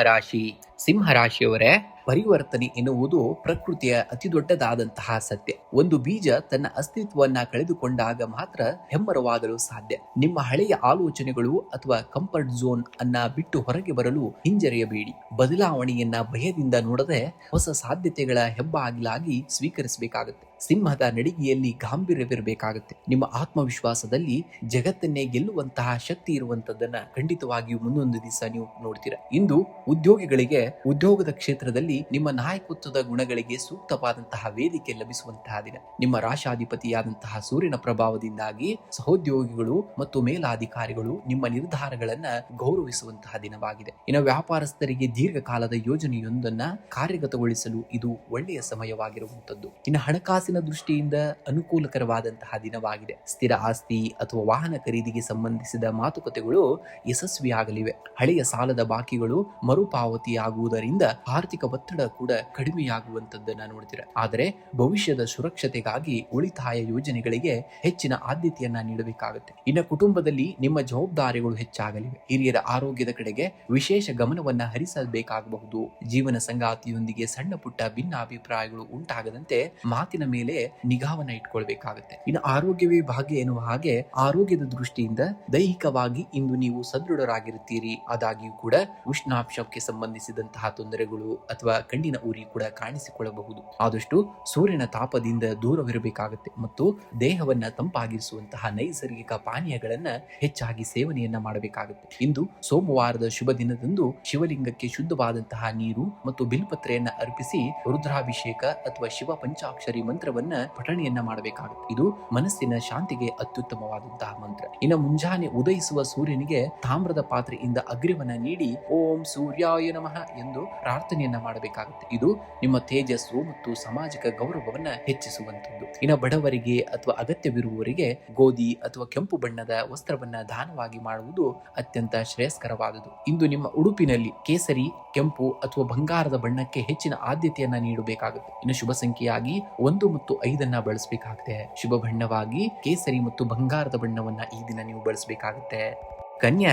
ಸಿಂಹರಾಶಿಯವರೇ, ಪರಿವರ್ತನೆ ಎನ್ನುವುದು ಪ್ರಕೃತಿಯ ಅತಿ ದೊಡ್ಡದಾದಂತಹ ಸತ್ಯ. ಒಂದು ಬೀಜ ತನ್ನ ಅಸ್ತಿತ್ವವನ್ನ ಕಳೆದುಕೊಂಡಾಗ ಮಾತ್ರ ಹೆಮ್ಮರವಾಗಲು ಸಾಧ್ಯ. ನಿಮ್ಮ ಹಳೆಯ ಆಲೋಚನೆಗಳು ಅಥವಾ ಕಂಫರ್ಟ್ ಝೋನ್ ಅನ್ನ ಬಿಟ್ಟು ಹೊರಗೆ ಬರಲು ಹಿಂಜರಿಯಬೇಡಿ. ಬದಲಾವಣೆಯನ್ನ ಭಯದಿಂದ ನೋಡದೆ ಹೊಸ ಸಾಧ್ಯತೆಗಳ ಹೆಬ್ಬಾಗಿಲಾಗಿ ಸ್ವೀಕರಿಸಬೇಕಾಗುತ್ತೆ. ಸಿಂಹದ ನಡಿಗೆಯಲ್ಲಿ ಗಾಂಭೀರ್ಯವಿರಬೇಕಾಗುತ್ತೆ. ನಿಮ್ಮ ಆತ್ಮವಿಶ್ವಾಸದಲ್ಲಿ ಜಗತ್ತನ್ನೇ ಗೆಲ್ಲುವಂತಹ ಶಕ್ತಿ ಇರುವಂತದ್ದನ್ನ ಖಂಡಿತವಾಗಿಯೂ ಮುಂದೊಂದು ದಿವಸ ನೀವು ನೋಡ್ತೀರಾ. ಇಂದು ಉದ್ಯೋಗಿಗಳಿಗೆ ಉದ್ಯೋಗದ ಕ್ಷೇತ್ರದಲ್ಲಿ ನಿಮ್ಮ ನಾಯಕತ್ವದ ಗುಣಗಳಿಗೆ ಸೂಕ್ತವಾದಂತಹ ವೇದಿಕೆ ಲಭಿಸುವಂತಹ ದಿನ. ನಿಮ್ಮ ರಾಶಾಧಿಪತಿಯಾದಂತಹ ಸೂರ್ಯನ ಪ್ರಭಾವದಿಂದಾಗಿ ಸಹೋದ್ಯೋಗಿಗಳು ಮತ್ತು ಮೇಲಾಧಿಕಾರಿಗಳು ನಿಮ್ಮ ನಿರ್ಧಾರಗಳನ್ನ ಗೌರವಿಸುವಂತಹ ದಿನವಾಗಿದೆ. ಇನ್ನು ವ್ಯಾಪಾರಸ್ಥರಿಗೆ ದೀರ್ಘಕಾಲದ ಯೋಜನೆಯೊಂದನ್ನ ಕಾರ್ಯಗತಗೊಳಿಸಲು ಇದು ಒಳ್ಳೆಯ ಸಮಯವಾಗಿರುವಂತದ್ದು. ಇನ್ನು ಹಣಕಾಸಿನ ದೃಷ್ಟಿಯಿಂದ ಅನುಕೂಲಕರವಾದಂತಹ ದಿನವಾಗಿದೆ. ಸ್ಥಿರ ಆಸ್ತಿ ಅಥವಾ ವಾಹನ ಖರೀದಿಗೆ ಸಂಬಂಧಿಸಿದ ಮಾತುಕತೆಗಳು ಯಶಸ್ವಿಯಾಗಲಿವೆ. ಹಳೆಯ ಸಾಲದ ಬಾಕಿಗಳು ಮರುಪಾವತಿಯಾಗುವುದರಿಂದ ಆರ್ಥಿಕ ಒತ್ತಡ ಕೂಡ ಕಡಿಮೆಯಾಗುವಂತದ್ದನ್ನ ನೋಡ್ತೀರಾ. ಆದರೆ ಭವಿಷ್ಯದ ಸುರಕ್ಷತೆಗಾಗಿ ಉಳಿತಾಯ ಯೋಜನೆಗಳಿಗೆ ಹೆಚ್ಚಿನ ಆದ್ಯತೆಯನ್ನ ನೀಡಬೇಕಾಗುತ್ತೆ. ಇನ್ನು ಕುಟುಂಬದಲ್ಲಿ ನಿಮ್ಮ ಜವಾಬ್ದಾರಿಗಳು ಹೆಚ್ಚಾಗಲಿವೆ. ಹಿರಿಯರ ಆರೋಗ್ಯದ ಕಡೆಗೆ ವಿಶೇಷ ಗಮನವನ್ನ ಹರಿಸಬೇಕಾಗಬಹುದು. ಜೀವನ ಸಂಗಾತಿಯೊಂದಿಗೆ ಸಣ್ಣ ಪುಟ್ಟ ಭಿನ್ನಾಭಿಪ್ರಾಯಗಳು ಉಂಟಾಗದಂತೆ ಮಾತಿನ ಮೇಲೆ ನಿಗಾವನ್ನ ಇಟ್ಕೊಳ್ಬೇಕಾಗುತ್ತೆ. ಇನ್ನು ಆರೋಗ್ಯವೇ ಭಾಗ್ಯ ಎನ್ನುವ ಹಾಗೆ ಆರೋಗ್ಯದ ದೃಷ್ಟಿಯಿಂದ ದೈಹಿಕವಾಗಿ ಇಂದು ನೀವು ಸದೃಢರಾಗಿರುತ್ತೀರಿ. ಆದಾಗ್ಯೂ ಕೂಡ ಉಷ್ಣಾಂಶಕ್ಕೆ ಸಂಬಂಧಿಸಿದಂತಹ ತೊಂದರೆಗಳು ಅಥವಾ ಕಣ್ಣಿನ ಉರಿ ಕೂಡ ಕಾಣಿಸಿಕೊಳ್ಳಬಹುದು. ಆದಷ್ಟು ಸೂರ್ಯನ ತಾಪದಿಂದ ದೂರವಿರಬೇಕಾಗುತ್ತೆ ಮತ್ತು ದೇಹವನ್ನ ತಂಪಾಗಿಸುವಂತಹ ನೈಸರ್ಗಿಕ ಪಾನೀಯಗಳನ್ನ ಹೆಚ್ಚಾಗಿ ಸೇವನೆಯನ್ನ ಮಾಡಬೇಕಾಗುತ್ತೆ. ಇಂದು ಸೋಮವಾರದ ಶುಭ ದಿನದಂದು ಶಿವಲಿಂಗಕ್ಕೆ ಶುದ್ಧವಾದಂತಹ ನೀರು ಮತ್ತು ಬಿಲ್ಪತ್ರೆಯನ್ನ ಅರ್ಪಿಸಿ ರುದ್ರಾಭಿಷೇಕ ಅಥವಾ ಶಿವ ಪಂಚಾಕ್ಷರಿ ಮಂತ್ರವನ್ನ ಪಠಣೆಯನ್ನ ಮಾಡಬೇಕಾಗುತ್ತೆ. ಇದು ಮನಸ್ಸಿನ ಶಾಂತಿಗೆ ಅತ್ಯುತ್ತಮವಾದಂತಹ ಮಂತ್ರ. ಇನ್ನು ಮುಂಜಾನೆ ಉದಯಿಸುವ ಸೂರ್ಯನಿಗೆ ತಾಮ್ರದ ಪಾತ್ರೆಯಿಂದ ಅಗ್ರ್ಯವನ್ನ ನೀಡಿ ಓಂ ಸೂರ್ಯಾಯ ನಮಃ ಎಂದು ಪ್ರಾರ್ಥನೆಯನ್ನ ಮಾಡಬೇಕಾಗುತ್ತೆ. ಇದು ನಿಮ್ಮ ತೇಜಸ್ಸು ಮತ್ತು ಸಾಮಾಜಿಕ ಗೌರವವನ್ನ ಹೆಚ್ಚಿಸುವಂತದ್ದು. ಇನ್ನು ಬಡವರಿಗೆ ಅಥವಾ ಅಗತ್ಯವಿರುವವರಿಗೆ ಗೋಧಿ ಅಥವಾ ಕೆಂಪು ಬಣ್ಣದ ವಸ್ತ್ರವನ್ನ ದಾನವಾಗಿ ಮಾಡುವುದು ಅತ್ಯಂತ ಶ್ರೇಯಸ್ಕರವಾದುದು. ಇಂದು ನಿಮ್ಮ ಉಡುಪಿನಲ್ಲಿ ಕೇಸರಿ, ಕೆಂಪು ಅಥವಾ ಬಂಗಾರದ ಬಣ್ಣಕ್ಕೆ ಹೆಚ್ಚಿನ ಆದ್ಯತೆಯನ್ನ ನೀಡಬೇಕಾಗುತ್ತೆ. ಇನ್ನು ಶುಭ ಸಂಖ್ಯೆಯಾಗಿ 1 ಮತ್ತು 5 ಬಳಸಬೇಕಾಗುತ್ತೆ. ಶುಭ ಬಣ್ಣವಾಗಿ ಕೇಸರಿ ಮತ್ತು ಬಂಗಾರದ ಬಣ್ಣವನ್ನ ಈ ದಿನ ನೀವು ಬಳಸಬೇಕಾಗುತ್ತೆ. ಕನ್ಯಾ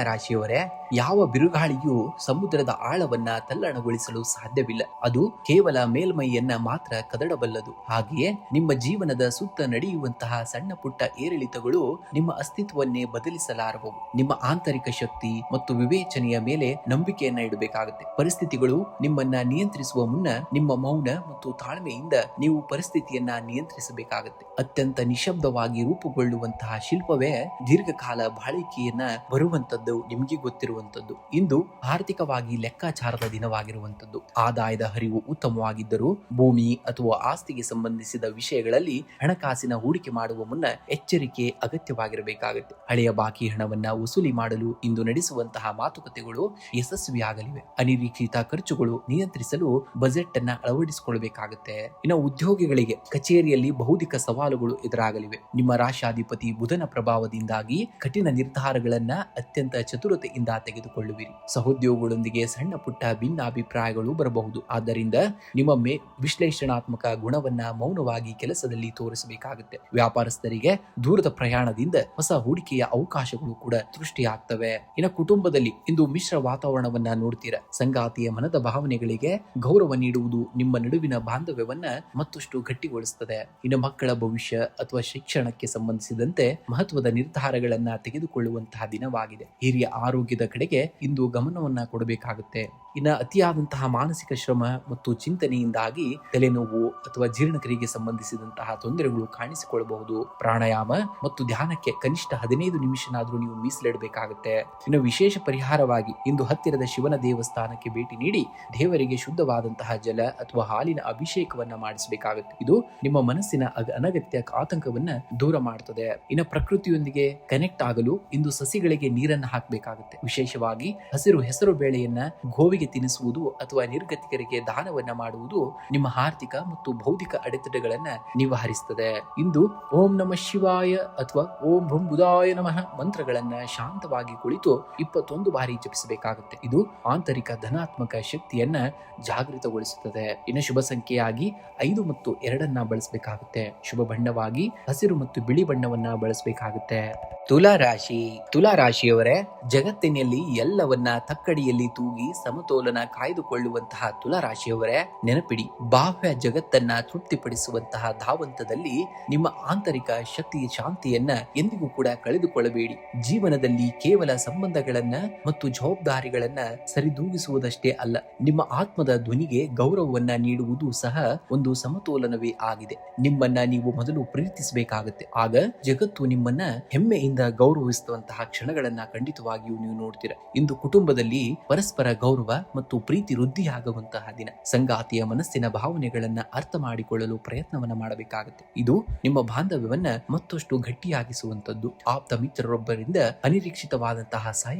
ರಾಶಿಯವರೇ, ಯಾವ ಬಿರುಗಾಳಿಯೂ ಸಮುದ್ರದ ಆಳವನ್ನ ತಲ್ಲಣಗೊಳಿಸಲು ಸಾಧ್ಯವಿಲ್ಲ. ಅದು ಕೇವಲ ಮೇಲ್ಮೈಯನ್ನ ಮಾತ್ರ ಕದಡಬಲ್ಲದು. ಹಾಗೆಯೇ ನಿಮ್ಮ ಜೀವನದ ಸುತ್ತ ನಡೆಯುವಂತಹ ಸಣ್ಣ ಪುಟ್ಟ ಏರಿಳಿತಗಳು ನಿಮ್ಮ ಅಸ್ತಿತ್ವವನ್ನೇ ಬದಲಿಸಲಾರವು. ನಿಮ್ಮ ಆಂತರಿಕ ಶಕ್ತಿ ಮತ್ತು ವಿವೇಚನೆಯ ಮೇಲೆ ನಂಬಿಕೆಯನ್ನ ಇಡಬೇಕಾಗುತ್ತೆ. ಪರಿಸ್ಥಿತಿಗಳು ನಿಮ್ಮನ್ನ ನಿಯಂತ್ರಿಸುವ ಮುನ್ನ ನಿಮ್ಮ ಮೌನ ಮತ್ತು ತಾಳ್ಮೆಯಿಂದ ನೀವು ಪರಿಸ್ಥಿತಿಯನ್ನ ನಿಯಂತ್ರಿಸಬೇಕಾಗುತ್ತೆ. ಅತ್ಯಂತ ನಿಶಬ್ದವಾಗಿ ರೂಪುಗೊಳ್ಳುವಂತಹ ಶಿಲ್ಪವೇ ದೀರ್ಘಕಾಲ ಬಾಳಿಕೆಯನ್ನ ಬರುವಂತದ್ದು ನಿಮಗೆ ಗೊತ್ತಿರುವಂತದ್ದು. ಇಂದು ಆರ್ಥಿಕವಾಗಿ ಲೆಕ್ಕಾಚಾರದ ದಿನವಾಗಿರುವಂತದ್ದು. ಆದಾಯದ ಹರಿವು ಉತ್ತಮವಾಗಿದ್ದರೂ ಭೂಮಿ ಅಥವಾ ಆಸ್ತಿಗೆ ಸಂಬಂಧಿಸಿದ ವಿಷಯಗಳಲ್ಲಿ ಹಣಕಾಸಿನ ಹೂಡಿಕೆ ಮಾಡುವ ಮುನ್ನ ಎಚ್ಚರಿಕೆ ಅಗತ್ಯವಾಗಿರಬೇಕಾಗುತ್ತೆ. ಹಳೆಯ ಬಾಕಿ ಹಣವನ್ನ ವಸೂಲಿ ಮಾಡಲು ಇಂದು ನಡೆಸುವಂತಹ ಮಾತುಕತೆಗಳು ಯಶಸ್ವಿಯಾಗಲಿವೆ. ಅನಿರೀಕ್ಷಿತ ಖರ್ಚುಗಳು ನಿಯಂತ್ರಿಸಲು ಬಜೆಟ್ ಅನ್ನ ಅಳವಡಿಸಿಕೊಳ್ಳಬೇಕಾಗುತ್ತೆ. ಇನ್ನು ಉದ್ಯೋಗಿಗಳಿಗೆ ಕಚೇರಿಯಲ್ಲಿ ಬಹುದಿಕ ಸವಾಲುಗಳು ಎದುರಾಗಲಿವೆ. ನಿಮ್ಮ ರಾಶಾಧಿಪತಿ ಬುಧನ ಪ್ರಭಾವದಿಂದಾಗಿ ಕಠಿಣ ನಿರ್ಧಾರಗಳನ್ನ ಅತ್ಯಂತ ಚತುರತೆಯಿಂದ ತೆಗೆದುಕೊಳ್ಳುವಿರಿ. ಸಹೋದ್ಯೋಗಿಗಳೊಂದಿಗೆ ಸಣ್ಣ ಪುಟ್ಟ ಭಿನ್ನಾಭಿಪ್ರಾಯಗಳು ಬರಬಹುದು. ಆದ್ದರಿಂದ ನಿಮ್ಮ ವಿಶ್ಲೇಷಣಾತ್ಮಕ ಗುಣವನ್ನ ಮೌನವಾಗಿ ಕೆಲಸದಲ್ಲಿ ತೋರಿಸಬೇಕಾಗುತ್ತೆ. ವ್ಯಾಪಾರಸ್ಥರಿಗೆ ದೂರದ ಪ್ರಯಾಣದಿಂದ ಹೊಸ ಹೂಡಿಕೆಯ ಅವಕಾಶಗಳು ಕೂಡ ಸೃಷ್ಟಿಯಾಗ್ತವೆ. ಇನ್ನು ಕುಟುಂಬದಲ್ಲಿ ಇಂದು ಮಿಶ್ರ ವಾತಾವರಣವನ್ನ ನೋಡ್ತೀರಾ. ಸಂಗಾತಿಯ ಮನದ ಭಾವನೆಗಳಿಗೆ ಗೌರವ ನೀಡುವುದು ನಿಮ್ಮ ನಡುವಿನ ಬಾಂಧವ್ಯವನ್ನ ಮತ್ತಷ್ಟು ಗಟ್ಟಿಗೊಳಿಸುತ್ತದೆ. ಇನ್ನು ಮಕ್ಕಳ ಭವಿಷ್ಯ ಅಥವಾ ಶಿಕ್ಷಣಕ್ಕೆ ಸಂಬಂಧಿಸಿದಂತೆ ಮಹತ್ವದ ನಿರ್ಧಾರಗಳನ್ನ ತೆಗೆದುಕೊಳ್ಳುವಂತಹ ದಿನವಾಗಿದೆ. ಹಿರಿಯ ಆರೋಗ್ಯದ ಕಡೆಗೆ ಇಂದು ಗಮನವನ್ನ ಕೊಡಬೇಕಾಗುತ್ತೆ. ಇನ್ನು ಅತಿಯಾದಂತಹ ಮಾನಸಿಕ ಶ್ರಮ ಮತ್ತು ಚಿಂತನೆಯಿಂದಾಗಿ ತಲೆನೋವು ಅಥವಾ ಜೀರ್ಣಕ್ರಿಯೆಗೆ ಸಂಬಂಧಿಸಿದಂತಹ ತೊಂದರೆಗಳು ಕಾಣಿಸಿಕೊಳ್ಳಬಹುದು. ಪ್ರಾಣಾಯಾಮ ಮತ್ತು ಧ್ಯಾನಕ್ಕೆ ಕನಿಷ್ಠ 15 ನಿಮಿಷನಾದ್ರೂ ನೀವು ಮೀಸಲಿಡಬೇಕಾಗುತ್ತೆ. ಇನ್ನು ವಿಶೇಷ ಪರಿಹಾರವಾಗಿ ಇಂದು ಹತ್ತಿರದ ಶಿವನ ದೇವಸ್ಥಾನಕ್ಕೆ ಭೇಟಿ ನೀಡಿ ದೇವರಿಗೆ ಶುದ್ಧವಾದಂತಹ ಜಲ ಅಥವಾ ಹಾಲಿನ ಅಭಿಷೇಕವನ್ನ ಮಾಡಿಸಬೇಕಾಗುತ್ತೆ. ಇದು ನಿಮ್ಮ ಮನಸ್ಸಿನ ಅನಗತ್ಯ ಆತಂಕವನ್ನ ದೂರ ಮಾಡುತ್ತದೆ. ಇನ್ನು ಪ್ರಕೃತಿಯೊಂದಿಗೆ ಕನೆಕ್ಟ್ ಆಗಲು ಇಂದು ಸಸಿಗಳಿಗೆ ನೀರನ್ನು ಹಾಕಬೇಕಾಗುತ್ತೆ. ವಿಶೇಷವಾಗಿ ಹಸಿರು ಹೆಸರು ಬೇಳೆಯನ್ನ ಗೋವಿಗೆ ತಿನ್ನಿಸುವುದು ಅಥವಾ ನಿರ್ಗತಿಕರಿಗೆ ದಾನವನ್ನ ಮಾಡುವುದು ನಿಮ್ಮ ಆರ್ಥಿಕ ಮತ್ತು ಬೌದ್ಧಿಕ ಅಡೆತಡೆಗಳನ್ನ ನಿವಾರಿಸುತ್ತದೆ. ಇಂದು ಓಂ ನಮಃ ಶಿವಾಯ ಅಥವಾ ಓಂ ಭಂ ಬುಧಾಯ ನಮಃ ಮಂತ್ರಗಳನ್ನ ಶಾಂತವಾಗಿ ಕುಳಿತು 21 ಬಾರಿ ಜಪಿಸಬೇಕಾಗುತ್ತೆ. ಇದು ಆಂತರಿಕ ಧನಾತ್ಮಕ ಶಕ್ತಿಯನ್ನ ಜಾಗೃತಗೊಳಿಸುತ್ತದೆ. ಇನ್ನು ಶುಭ ಸಂಖ್ಯೆಯಾಗಿ 5 ಮತ್ತು 2 ಬಳಸಬೇಕಾಗುತ್ತೆ. ಶುಭ ಬಣ್ಣವಾಗಿ ಹಸಿರು ಮತ್ತು ಬಿಳಿ ಬಣ್ಣವನ್ನ ಬಳಸಬೇಕಾಗುತ್ತೆ. ತುಲಾ ರಾಶಿ. ತುಲಾ ರಾಶಿಯವರೇ, ಜಗತ್ತಿನಲ್ಲಿ ಎಲ್ಲವನ್ನ ತಕ್ಕಡಿಯಲ್ಲಿ ತೂಗಿ ಸಮತೋಲನ ಕಾಯ್ದುಕೊಳ್ಳುವಂತಹ ತುಲಾ ರಾಶಿಯವರೇ, ನೆನಪಿಡಿ, ಬಾಹ್ಯ ಜಗತ್ತನ್ನ ತೃಪ್ತಿಪಡಿಸುವಂತಹ ಧಾವಂತದಲ್ಲಿ ನಿಮ್ಮ ಆಂತರಿಕ ಶಕ್ತಿಯ ಶಾಂತಿಯನ್ನ ಎಂದಿಗೂ ಕೂಡ ಕಳೆದುಕೊಳ್ಳಬೇಡಿ. ಜೀವನದಲ್ಲಿ ಕೇವಲ ಸಂಬಂಧಗಳನ್ನ ಮತ್ತು ಜವಾಬ್ದಾರಿಗಳನ್ನ ಸರಿದೂಗಿಸುವುದಷ್ಟೇ ಅಲ್ಲ, ನಿಮ್ಮ ಆತ್ಮದ ಧ್ವನಿಗೆ ಗೌರವವನ್ನ ನೀಡುವುದು ಸಹ ಒಂದು ಸಮತೋಲನವೇ ಆಗಿದೆ. ನಿಮ್ಮನ್ನ ನೀವು ಮೊದಲು ಪ್ರೀತಿಸಬೇಕಾಗುತ್ತೆ. ಆಗ ಜಗತ್ತು ನಿಮ್ಮನ್ನ ಹೆಮ್ಮೆಯಿಂದ ಗೌರವಿಸುವಂತಹ ಕ್ಷಣಗಳನ್ನ ಖಂಡಿತವಾಗಿಯೂ ನೀವು ನೋಡ್ತೀರಾ. ಇಂದು ಕುಟುಂಬದಲ್ಲಿ ಪರಸ್ಪರ ಗೌರವ ಮತ್ತು ಪ್ರೀತಿ ವೃದ್ಧಿಯಾಗುವಂತಹ ದಿನ. ಸಂಗಾತಿಯ ಮನಸ್ಸಿನ ಭಾವನೆಗಳನ್ನ ಅರ್ಥ ಮಾಡಿಕೊಳ್ಳಲು ಪ್ರಯತ್ನವನ್ನ ಮಾಡಬೇಕಾಗುತ್ತೆ. ಇದು ನಿಮ್ಮ ಬಾಂಧವ್ಯವನ್ನ ಮತ್ತಷ್ಟು ಗಟ್ಟಿಯಾಗಿಸುವಂತದ್ದು. ಆಪ್ತ ಮಿತ್ರರೊಬ್ಬರಿಂದ ಅನಿರೀಕ್ಷಿತವಾದಂತಹ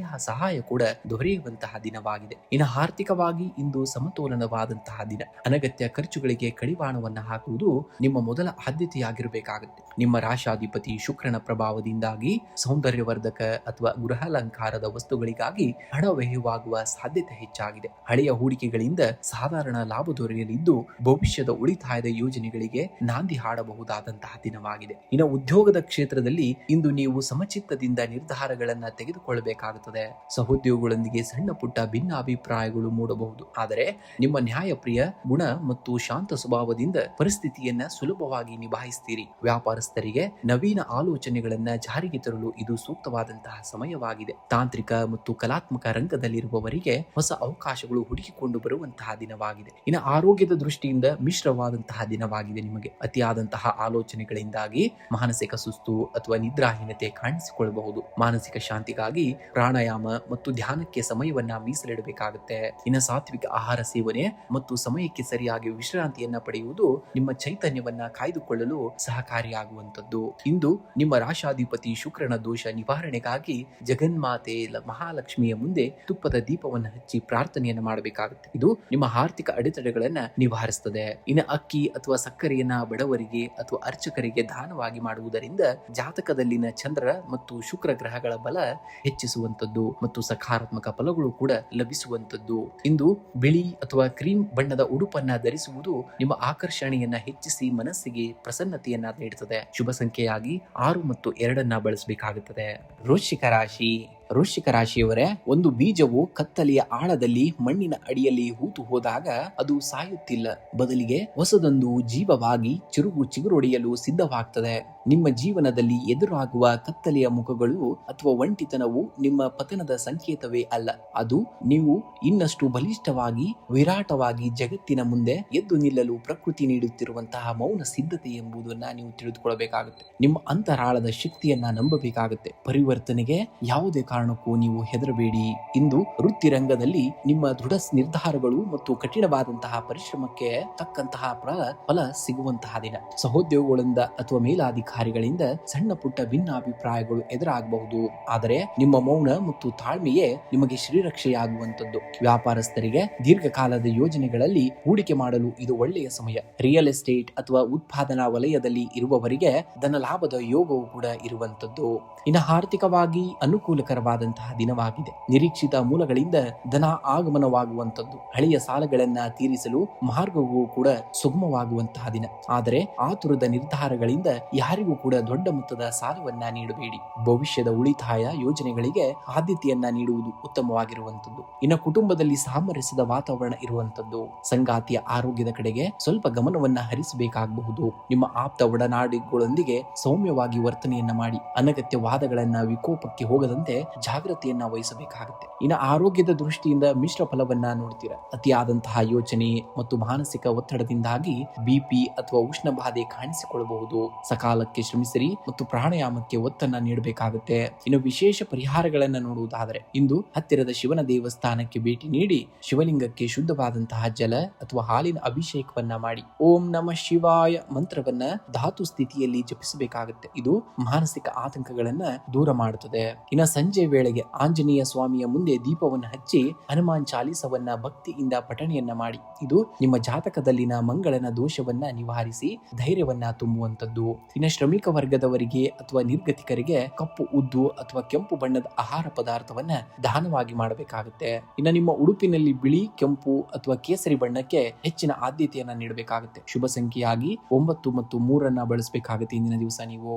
ಸಹಾಯ ಕೂಡ ದೊರೆಯುವಂತಹ ದಿನವಾಗಿದೆ. ಇನ್ನು ಆರ್ಥಿಕವಾಗಿ ಇಂದು ಸಮತೋಲನವಾದಂತಹ ದಿನ. ಅನಗತ್ಯ ಖರ್ಚುಗಳಿಗೆ ಕಡಿವಾಣವನ್ನ ಹಾಕುವುದು ನಿಮ್ಮ ಮೊದಲ ಆದ್ಯತೆಯಾಗಿರಬೇಕಾಗುತ್ತೆ. ನಿಮ್ಮ ರಾಶಾಧಿಪತಿ ಶುಕ್ರನ ಪ್ರಭಾವದಿಂದಾಗಿ ಸೌಂದರ್ಯವರ್ಧಕ ಅಥವಾ ಗೃಹಾಲಂಕಾರದ ವಸ್ತುಗಳಿಗಾಗಿ ಹಣ ವ್ಯಯವಾಗುವ ಸಾಧ್ಯತೆ ಹೆಚ್ಚಾಗಿದೆ. ಹಳೆಯ ಹೂಡಿಕೆಗಳಿಂದ ಸಾಧಾರಣ ಲಾಭ ದೊರೆಯಲಿದ್ದು ಭವಿಷ್ಯದ ಉಳಿತಾಯದ ಯೋಜನೆಗಳಿಗೆ ನಾಂದಿ ಹಾಡಬಹುದಾದಂತಹ ದಿನವಾಗಿದೆ. ಇನ್ನು ಉದ್ಯೋಗದ ಕ್ಷೇತ್ರದಲ್ಲಿ ಇಂದು ನೀವು ಸಮಚಿತ್ತದಿಂದ ನಿರ್ಧಾರಗಳನ್ನ ತೆಗೆದುಕೊಳ್ಳಬೇಕಾಗುತ್ತದೆ. ಸಹೋದ್ಯೋಗಿಗಳೊಂದಿಗೆ ಸಣ್ಣ ಪುಟ್ಟ ಭಿನ್ನಾಭಿಪ್ರಾಯಗಳು ಮೂಡಬಹುದು. ಆದರೆ ನಿಮ್ಮ ನ್ಯಾಯಪ್ರಿಯ ಗುಣ ಮತ್ತು ಶಾಂತ ಸ್ವಭಾವದಿಂದ ಪರಿಸ್ಥಿತಿಯನ್ನ ಸುಲಭವಾಗಿ ನಿಭಾಯಿಸ್ತೀರಿ. ವ್ಯಾಪಾರಸ್ಥರಿಗೆ ನವೀನ ಆಲೋಚನೆಗಳನ್ನ ಜಾರಿಗೆ ತರಲು ಇದು ಸೂಕ್ತವಾದಂತಹ ಸಮಯವಾಗಿದೆ. ತಾಂತ್ರಿಕ ಮತ್ತು ಕಲಾತ್ಮಕ ರಂಗದಲ್ಲಿರುವವರಿಗೆ ಹೊಸ ಅವಕಾಶಗಳು ಹುಡುಕಿಕೊಂಡು ಬರುವಂತಹ ದಿನವಾಗಿದೆ. ಇನ್ನು ಆರೋಗ್ಯದ ದೃಷ್ಟಿಯಿಂದ ಮಿಶ್ರವಾದಂತಹ ದಿನವಾಗಿದೆ. ನಿಮಗೆ ಅತಿಯಾದಂತಹ ಆಲೋಚನೆಗಳಿಂದಾಗಿ ಮಾನಸಿಕ ಸುಸ್ತು ಅಥವಾ ನಿದ್ರಾಹೀನತೆ ಕಾಣಿಸಿಕೊಳ್ಳಬಹುದು. ಮಾನಸಿಕ ಶಾಂತಿಗಾಗಿ ಪ್ರಾಣಾಯಾಮ ಮತ್ತು ಧ್ಯಾನಕ್ಕೆ ಸಮಯವನ್ನ ಮೀಸಲಿಡಬೇಕಾಗುತ್ತೆ. ಇನ್ನು ಸಾತ್ವಿಕ ಆಹಾರ ಸೇವನೆ ಮತ್ತು ಸಮಯಕ್ಕೆ ಸರಿಯಾಗಿ ವಿಶ್ರಾಂತಿಯನ್ನ ಪಡೆಯುವುದು ನಿಮ್ಮ ಚೈತನ್ಯವನ್ನ ಕಾಯ್ದುಕೊಳ್ಳಲು ಸಹಕಾರಿಯಾಗುವಂತದ್ದು. ಇಂದು ನಿಮ್ಮ ರಾಶಾಧಿಪತಿ ಶುಕ್ರನ ದೋಷ ನಿವಾರಣೆಗಾಗಿ ಜಗನ್ಮಾತೆ ಮಹಾಲಕ್ಷ್ಮಿಯ ಮುಂದೆ ತುಪ್ಪದ ದೀಪವನ್ನು ಹಚ್ಚಿ ಪ್ರಾರ್ಥನೆಯನ್ನ ಮಾಡಬೇಕಾಗುತ್ತೆ. ಇದು ನಿಮ್ಮ ಆರ್ಥಿಕ ಅಡೆತಡೆಗಳನ್ನ ನಿವಾರಿಸುತ್ತದೆ. ಇನ್ನು ಅಕ್ಕಿ ಅಥವಾ ಸಕ್ಕರೆಯನ್ನ ಬಡವರಿಗೆ ಅಥವಾ ಅರ್ಚಕರಿಗೆ ದಾನವಾಗಿ ಮಾಡುವುದರಿಂದ ಜಾತಕದಲ್ಲಿನ ಚಂದ್ರ ಮತ್ತು ಶುಕ್ರ ಗ್ರಹಗಳ ಬಲ ಹೆಚ್ಚಿಸುವಂತದ್ದು ಮತ್ತು ಸಕಾರಾತ್ಮಕ ಫಲಗಳು ಕೂಡ ಲಭಿಸುವಂತದ್ದು. ಇಂದು ಬಿಳಿ ಅಥವಾ ಕ್ರೀಮ್ ಬಣ್ಣದ ಉಡುಪನ್ನ ಧರಿಸುವುದು ನಿಮ್ಮ ಆಕರ್ಷಣೆಯನ್ನ ಹೆಚ್ಚಿಸಿ ಮನಸ್ಸಿಗೆ ಪ್ರಸನ್ನತೆಯನ್ನ ನೀಡುತ್ತದೆ. ಶುಭ ಸಂಖ್ಯೆಯಾಗಿ 6 ಮತ್ತು 2 ಬಳಸಬೇಕಾಗುತ್ತದೆ. ವೃಶ್ಚಿಕ ರಾಶಿ. ವೃಶ್ಚಿಕ ರಾಶಿಯವರೇ, ಒಂದು ಬೀಜವು ಕತ್ತಲೆಯ ಆಳದಲ್ಲಿ ಮಣ್ಣಿನ ಅಡಿಯಲ್ಲಿ ಹೂತು ಹೋದಾಗ ಅದು ಸಾಯುತ್ತಿಲ್ಲ, ಬದಲಿಗೆ ಹೊಸದೊಂದು ಜೀವವಾಗಿ ಚಿಗುರೊಡೆಯಲು ಸಿದ್ಧವಾಗ್ತದೆ. ನಿಮ್ಮ ಜೀವನದಲ್ಲಿ ಎದುರಾಗುವ ಕತ್ತಲೆಯ ಮುಖಗಳು ಅಥವಾ ಒಂಟಿತನವು ನಿಮ್ಮ ಪತನದ ಸಂಕೇತವೇ ಅಲ್ಲ. ಅದು ನೀವು ಇನ್ನಷ್ಟು ಬಲಿಷ್ಠವಾಗಿ ವಿರಾಟವಾಗಿ ಜಗತ್ತಿನ ಮುಂದೆ ಎದ್ದು ನಿಲ್ಲಲು ಪ್ರಕೃತಿ ನೀಡುತ್ತಿರುವಂತಹ ಮೌನ ಸಿದ್ಧತೆ ಎಂಬುದನ್ನ ನೀವು ತಿಳಿದುಕೊಳ್ಳಬೇಕಾಗುತ್ತೆ. ನಿಮ್ಮ ಅಂತರಾಳದ ಶಕ್ತಿಯನ್ನ ನಂಬಬೇಕಾಗುತ್ತೆ. ಪರಿವರ್ತನೆಗೆ ಯಾವುದೇ ಕಾರಣಕ್ಕೂ ನೀವು ಹೆದರಬೇಡಿ. ಇಂದು ವೃತ್ತಿ ರಂಗದಲ್ಲಿ ನಿಮ್ಮ ದೃಢ ನಿರ್ಧಾರಗಳು ಮತ್ತು ಕಠಿಣವಾದಂತಹ ಪರಿಶ್ರಮಕ್ಕೆ ತಕ್ಕಂತಹ ಫಲ ಸಿಗುವಂತಹ ದಿನ. ಸಹೋದ್ಯೋಗಿಗಳಿಂದ ಅಥವಾ ಮೇಲಾಧಿಕಾರಿಗಳಿಂದ ಸಣ್ಣ ಪುಟ್ಟ ಭಿನ್ನಾಭಿಪ್ರಾಯಗಳು ಎದುರಾಗಬಹುದು. ಆದರೆ ನಿಮ್ಮ ಮೌನ ಮತ್ತು ತಾಳ್ಮೆಯೇ ನಿಮಗೆ ಶ್ರೀರಕ್ಷೆಯಾಗುವಂತದ್ದು. ವ್ಯಾಪಾರಸ್ಥರಿಗೆ ದೀರ್ಘಕಾಲದ ಯೋಜನೆಗಳಲ್ಲಿ ಹೂಡಿಕೆ ಮಾಡಲು ಇದು ಒಳ್ಳೆಯ ಸಮಯ. ರಿಯಲ್ ಎಸ್ಟೇಟ್ ಅಥವಾ ಉತ್ಪಾದನಾ ವಲಯದಲ್ಲಿ ಇರುವವರಿಗೆ ಧನ ಲಾಭದ ಯೋಗವು ಕೂಡ ಇರುವಂತದ್ದು. ಇನ್ನು ಆರ್ಥಿಕವಾಗಿ ಅನುಕೂಲಕರವಾದಂತಹ ದಿನವಾಗಿದೆ. ನಿರೀಕ್ಷಿತ ಮೂಲಗಳಿಂದ ಧನ ಆಗಮನವಾಗುವಂತದ್ದು. ಹಳೆಯ ಸಾಲಗಳನ್ನ ತೀರಿಸಲು ಮಾರ್ಗವೂ ಕೂಡ ಸುಗಮವಾಗುವಂತಹ ದಿನ. ಆದರೆ ಆತುರದ ನಿರ್ಧಾರಗಳಿಂದ ಯಾರಿಗೂ ಕೂಡ ದೊಡ್ಡ ಮೊತ್ತದ ಸಾಲವನ್ನ ನೀಡಬೇಡಿ. ಭವಿಷ್ಯದ ಉಳಿತಾಯ ಯೋಜನೆಗಳಿಗೆ ಆದ್ಯತೆಯನ್ನ ನೀಡುವುದು ಉತ್ತಮವಾಗಿರುವಂತದ್ದು. ಇನ್ನು ಕುಟುಂಬದಲ್ಲಿ ಸಾಮರಸ್ಯದ ವಾತಾವರಣ ಇರುವಂತದ್ದು. ಸಂಗಾತಿಯ ಆರೋಗ್ಯದ ಕಡೆಗೆ ಸ್ವಲ್ಪ ಗಮನವನ್ನ ಹರಿಸಬೇಕಾಗಬಹುದು. ನಿಮ್ಮ ಆಪ್ತ ಒಡನಾಡಿಗಳೊಂದಿಗೆ ಸೌಮ್ಯವಾಗಿ ವರ್ತನೆಯನ್ನ ಮಾಡಿ. ಅನಗತ್ಯ ವಾದಗಳನ್ನ ವಿಕೋಪಕ್ಕೆ ಹೋಗದಂತೆ ಜಾಗೃತಿಯನ್ನ ವಹಿಸಬೇಕಾಗುತ್ತೆ. ಇನ್ನು ಆರೋಗ್ಯದ ದೃಷ್ಟಿಯಿಂದ ಮಿಶ್ರ ಫಲವನ್ನ ನೋಡ್ತೀರಾ. ಅತಿಯಾದಂತಹ ಯೋಚನೆ ಮತ್ತು ಮಾನಸಿಕ ಒತ್ತಡದಿಂದಾಗಿ ಬಿಪಿ ಅಥವಾ ಉಷ್ಣ ಬಾಧೆ ಕಾಣಿಸಿಕೊಳ್ಳಬಹುದು. ಸಕಾಲಕ್ಕೆ ಶ್ರಮಿಸಿರಿ ಮತ್ತು ಪ್ರಾಣಾಯಾಮಕ್ಕೆ ಒತ್ತನ್ನ ನೀಡಬೇಕಾಗುತ್ತೆ. ಇನ್ನು ವಿಶೇಷ ಪರಿಹಾರಗಳನ್ನ ನೋಡುವುದಾದರೆ, ಇಂದು ಹತ್ತಿರದ ಶಿವನ ದೇವಸ್ಥಾನಕ್ಕೆ ಭೇಟಿ ನೀಡಿ ಶಿವಲಿಂಗಕ್ಕೆ ಶುದ್ಧವಾದಂತಹ ಜಲ ಅಥವಾ ಹಾಲಿನ ಅಭಿಷೇಕವನ್ನ ಮಾಡಿ ಓಂ ನಮಃ ಶಿವಾಯ ಮಂತ್ರವನ್ನ ಧಾತು ಸ್ಥಿತಿಯಲ್ಲಿ ಜಪಿಸಬೇಕಾಗುತ್ತೆ. ಇದು ಮಾನಸಿಕ ಆತಂಕಗಳನ್ನ ದೂರ ಮಾಡುತ್ತದೆ. ಇನ್ನು ಸಂಜೆ ವೇಳೆಗೆ ಆಂಜನೇಯ ಸ್ವಾಮಿಯ ಮುಂದೆ ದೀಪವನ್ನು ಹಚ್ಚಿ ಹನುಮಾನ್ ಚಾಲೀಸವನ್ನ ಭಕ್ತಿಯಿಂದ ಪಠಣೆಯನ್ನ ಮಾಡಿ. ಇದು ನಿಮ್ಮ ಜಾತಕದಲ್ಲಿನ ಮಂಗಳನ ದೋಷವನ್ನ ನಿವಾರಿಸಿ ಧೈರ್ಯವನ್ನ ತುಂಬುವಂತದ್ದು. ಇನ್ನು ಶ್ರಮಿಕ ವರ್ಗದವರಿಗೆ ಅಥವಾ ನಿರ್ಗತಿಕರಿಗೆ ಕಪ್ಪು ಉದ್ದು ಅಥವಾ ಕೆಂಪು ಬಣ್ಣದ ಆಹಾರ ಪದಾರ್ಥವನ್ನ ದಾನವಾಗಿ ಮಾಡಬೇಕಾಗುತ್ತೆ. ಇನ್ನು ನಿಮ್ಮ ಉಡುಪಿನಲ್ಲಿ ಬಿಳಿ, ಕೆಂಪು ಅಥವಾ ಕೇಸರಿ ಬಣ್ಣಕ್ಕೆ ಹೆಚ್ಚಿನ ಆದ್ಯತೆಯನ್ನ ನೀಡಬೇಕಾಗುತ್ತೆ. ಶುಭ ಸಂಖ್ಯೆಯಾಗಿ 9 ಮತ್ತು 3 ಬಳಸಬೇಕಾಗುತ್ತೆ ಇಂದಿನ ದಿವಸ ನೀವು.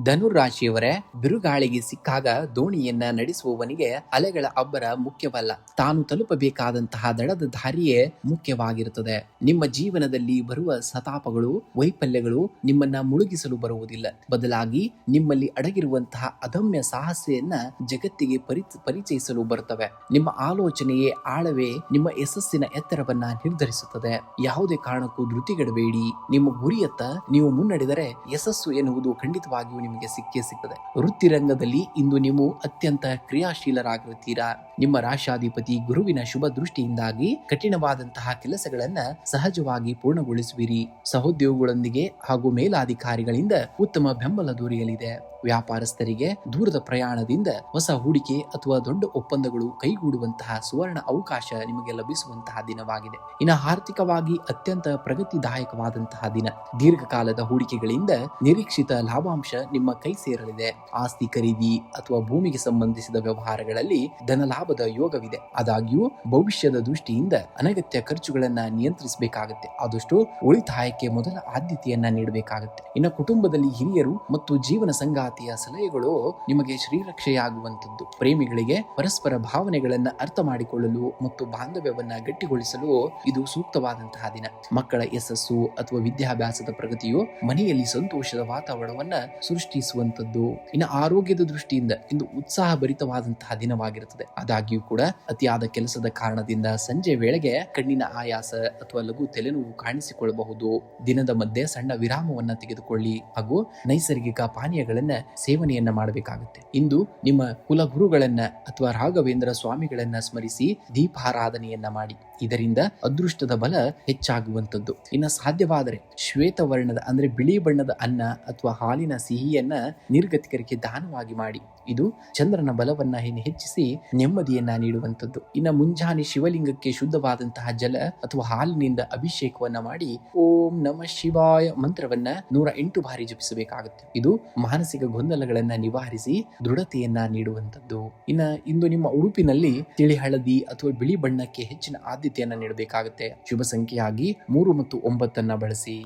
ಧನುರಾಶಿಯವರೇ, ಬಿರುಗಾಳಿಗೆ ಸಿಕ್ಕಾಗ ದೋಣಿಯನ್ನ ನಡೆಸುವವನಿಗೆ ಅಲೆಗಳ ಅಬ್ಬರ ಮುಖ್ಯವಲ್ಲ, ತಾನು ತಲುಪಬೇಕಾದಂತಹ ದಡದ ದಾರಿಯೇ ಮುಖ್ಯವಾಗಿರುತ್ತದೆ. ನಿಮ್ಮ ಜೀವನದಲ್ಲಿ ಬರುವ ಸತಾಪಗಳು, ವೈಫಲ್ಯಗಳು ನಿಮ್ಮನ್ನ ಮುಳುಗಿಸಲು ಬರುವುದಿಲ್ಲ, ಬದಲಾಗಿ ನಿಮ್ಮಲ್ಲಿ ಅಡಗಿರುವಂತಹ ಅದಮ್ಯ ಸಾಹಸೆಯನ್ನ ಜಗತ್ತಿಗೆ ಪರಿಚಯಿಸಲು ಬರುತ್ತವೆ. ನಿಮ್ಮ ಆಲೋಚನೆಯೇ ಆಳವೇ ನಿಮ್ಮ ಯಶಸ್ಸಿನ ಎತ್ತರವನ್ನ ನಿರ್ಧರಿಸುತ್ತದೆ. ಯಾವುದೇ ಕಾರಣಕ್ಕೂ ಧೃತಿಗೆಡಬೇಡಿ. ನಿಮ್ಮ ಗುರಿಯತ್ತ ನೀವು ಮುನ್ನಡೆದರೆ ಯಶಸ್ಸು ಎನ್ನುವುದು ಖಂಡಿತವಾಗಿಯೂ ನಿಮಗೆ ಸಿಕ್ಕೇ ಸಿಗ್ತದೆ. ವೃತ್ತಿ ರಂಗದಲ್ಲಿ ಇಂದು ನೀವು ಅತ್ಯಂತ ಕ್ರಿಯಾಶೀಲರಾಗಿರುತ್ತೀರಾ. ನಿಮ್ಮ ರಾಶಾಧಿಪತಿ ಗುರುವಿನ ಶುಭ ದೃಷ್ಟಿಯಿಂದಾಗಿ ಕಠಿಣವಾದಂತಹ ಕೆಲಸಗಳನ್ನ ಸಹಜವಾಗಿ ಪೂರ್ಣಗೊಳಿಸುವಿರಿ. ಸಹೋದ್ಯೋಗಿಗಳೊಂದಿಗೆ ಹಾಗೂ ಮೇಲಾಧಿಕಾರಿಗಳಿಂದ ಉತ್ತಮ ಬೆಂಬಲ ದೊರೆಯಲಿದೆ. ವ್ಯಾಪಾರಸ್ಥರಿಗೆ ದೂರದ ಪ್ರಯಾಣದಿಂದ ಹೊಸ ಹೂಡಿಕೆ ಅಥವಾ ದೊಡ್ಡ ಒಪ್ಪಂದಗಳು ಕೈಗೂಡುವಂತಹ ಸುವರ್ಣ ಅವಕಾಶ ನಿಮಗೆ ಲಭಿಸುವಂತಹ ದಿನವಾಗಿದೆ. ಇನ್ನು ಆರ್ಥಿಕವಾಗಿ ಅತ್ಯಂತ ಪ್ರಗತಿದಾಯಕವಾದಂತಹ ದಿನ. ದೀರ್ಘಕಾಲದ ಹೂಡಿಕೆಗಳಿಂದ ನಿರೀಕ್ಷಿತ ಲಾಭಾಂಶ ನಿಮ್ಮ ಕೈ ಸೇರಲಿದೆ. ಆಸ್ತಿ ಖರೀದಿ ಅಥವಾ ಭೂಮಿಗೆ ಸಂಬಂಧಿಸಿದ ವ್ಯವಹಾರಗಳಲ್ಲಿ ಧನ ಲಾಭದ ಯೋಗವಿದೆ. ಆದಾಗ್ಯೂ ಭವಿಷ್ಯದ ದೃಷ್ಟಿಯಿಂದ ಅನಗತ್ಯ ಖರ್ಚುಗಳನ್ನ ನಿಯಂತ್ರಿಸಬೇಕಾಗುತ್ತೆ. ಆದಷ್ಟು ಉಳಿತಾಯಕ್ಕೆ ಮೊದಲ ಆದ್ಯತೆಯನ್ನ ನೀಡಬೇಕಾಗುತ್ತೆ. ಇನ್ನು ಕುಟುಂಬದಲ್ಲಿ ಹಿರಿಯರು ಮತ್ತು ಜೀವನ ಸಂಗಾತಿಯ ಸಲಹೆಗಳು ನಿಮಗೆ ಶ್ರೀರಕ್ಷೆಯಾಗುವಂತದ್ದು. ಪ್ರೇಮಿಗಳಿಗೆ ಪರಸ್ಪರ ಭಾವನೆಗಳನ್ನ ಅರ್ಥ ಮಾಡಿಕೊಳ್ಳಲು ಮತ್ತು ಬಾಂಧವ್ಯವನ್ನ ಗಟ್ಟಿಗೊಳಿಸಲು ಇದು ಸೂಕ್ತವಾದಂತಹ ದಿನ. ಮಕ್ಕಳ ಯಶಸ್ಸು ಅಥವಾ ವಿದ್ಯಾಭ್ಯಾಸದ ಪ್ರಗತಿಯು ಮನೆಯಲ್ಲಿ ಸಂತೋಷದ ವಾತಾವರಣವನ್ನ ಸೃಷ್ಟಿಸುವಂತದ್ದು. ಇನ್ನು ಆರೋಗ್ಯದ ದೃಷ್ಟಿಯಿಂದ ಇಂದು ಉತ್ಸಾಹ ಭರಿತವಾದಂತಹ ದಿನವಾಗಿರುತ್ತದೆ. ಆದಾಗ್ಯೂ ಕೂಡ ಅತಿಯಾದ ಕೆಲಸದ ಕಾರಣದಿಂದ ಸಂಜೆ ವೇಳೆಗೆ ಕಣ್ಣಿನ ಆಯಾಸ ಅಥವಾ ಲಘು ತಲೆನೋವು ಕಾಣಿಸಿಕೊಳ್ಳಬಹುದು. ದಿನದ ಮಧ್ಯೆ ಸಣ್ಣ ವಿರಾಮವನ್ನ ತೆಗೆದುಕೊಳ್ಳಿ ಹಾಗೂ ನೈಸರ್ಗಿಕ ಪಾನೀಯಗಳನ್ನ ಸೇವನೆಯನ್ನ ಮಾಡಬೇಕಾಗುತ್ತೆ. ಇಂದು ನಿಮ್ಮ ಕುಲಗುರುಗಳನ್ನ ಅಥವಾ ರಾಘವೇಂದ್ರ ಸ್ವಾಮಿಗಳನ್ನ ಸ್ಮರಿಸಿ ದೀಪಾರಾಧನೆಯನ್ನ ಮಾಡಿ. ಇದರಿಂದ ಅದೃಷ್ಟದ ಬಲ ಹೆಚ್ಚಾಗುವಂತದ್ದು. ಇನ್ನು ಸಾಧ್ಯವಾದರೆ ಶ್ವೇತವರ್ಣದ ಅಂದ್ರೆ ಬಿಳಿ ಬಣ್ಣದ ಅನ್ನ ಅಥವಾ ಹಾಲಿನ ಸಿಹಿಯನ್ನ ನಿರ್ಗತಿಕರಿಗೆ ದಾನವಾಗಿ ಮಾಡಿ. ಇದು ಚಂದ್ರನ ಬಲವನ್ನ ಹೆಚ್ಚಿಸಿ ನೆಮ್ಮದಿಯನ್ನ ನೀಡುವಂತದ್ದು. ಇನ್ನು ಮುಂಜಾನೆ ಶಿವಲಿಂಗಕ್ಕೆ ಶುದ್ಧವಾದಂತಹ ಜಲ ಅಥವಾ ಹಾಲಿನಿಂದ ಅಭಿಷೇಕವನ್ನ ಮಾಡಿ ಓಂ ನಮಃ ಶಿವಾಯ ಮಂತ್ರವನ್ನ 108 ಬಾರಿ ಜಪಿಸಬೇಕಾಗುತ್ತೆ. ಇದು ಮಾನಸಿಕ ಗೊಂದಲಗಳನ್ನ ನಿವಾರಿಸಿ ದೃಢತೆಯನ್ನ ನೀಡುವಂತದ್ದು. ಇಂದು ನಿಮ್ಮ ಉಡುಪಿನಲ್ಲಿ ತಿಳಿ ಹಳದಿ ಅಥವಾ ಬಿಳಿ ಬಣ್ಣಕ್ಕೆ ಹೆಚ್ಚಿನ ಆದ್ಯತೆಯನ್ನ ನೀಡಬೇಕಾಗುತ್ತೆ. ಶುಭ ಸಂಖ್ಯೆಯಾಗಿ 3 ಮತ್ತು 9 ಬಳಸಿ.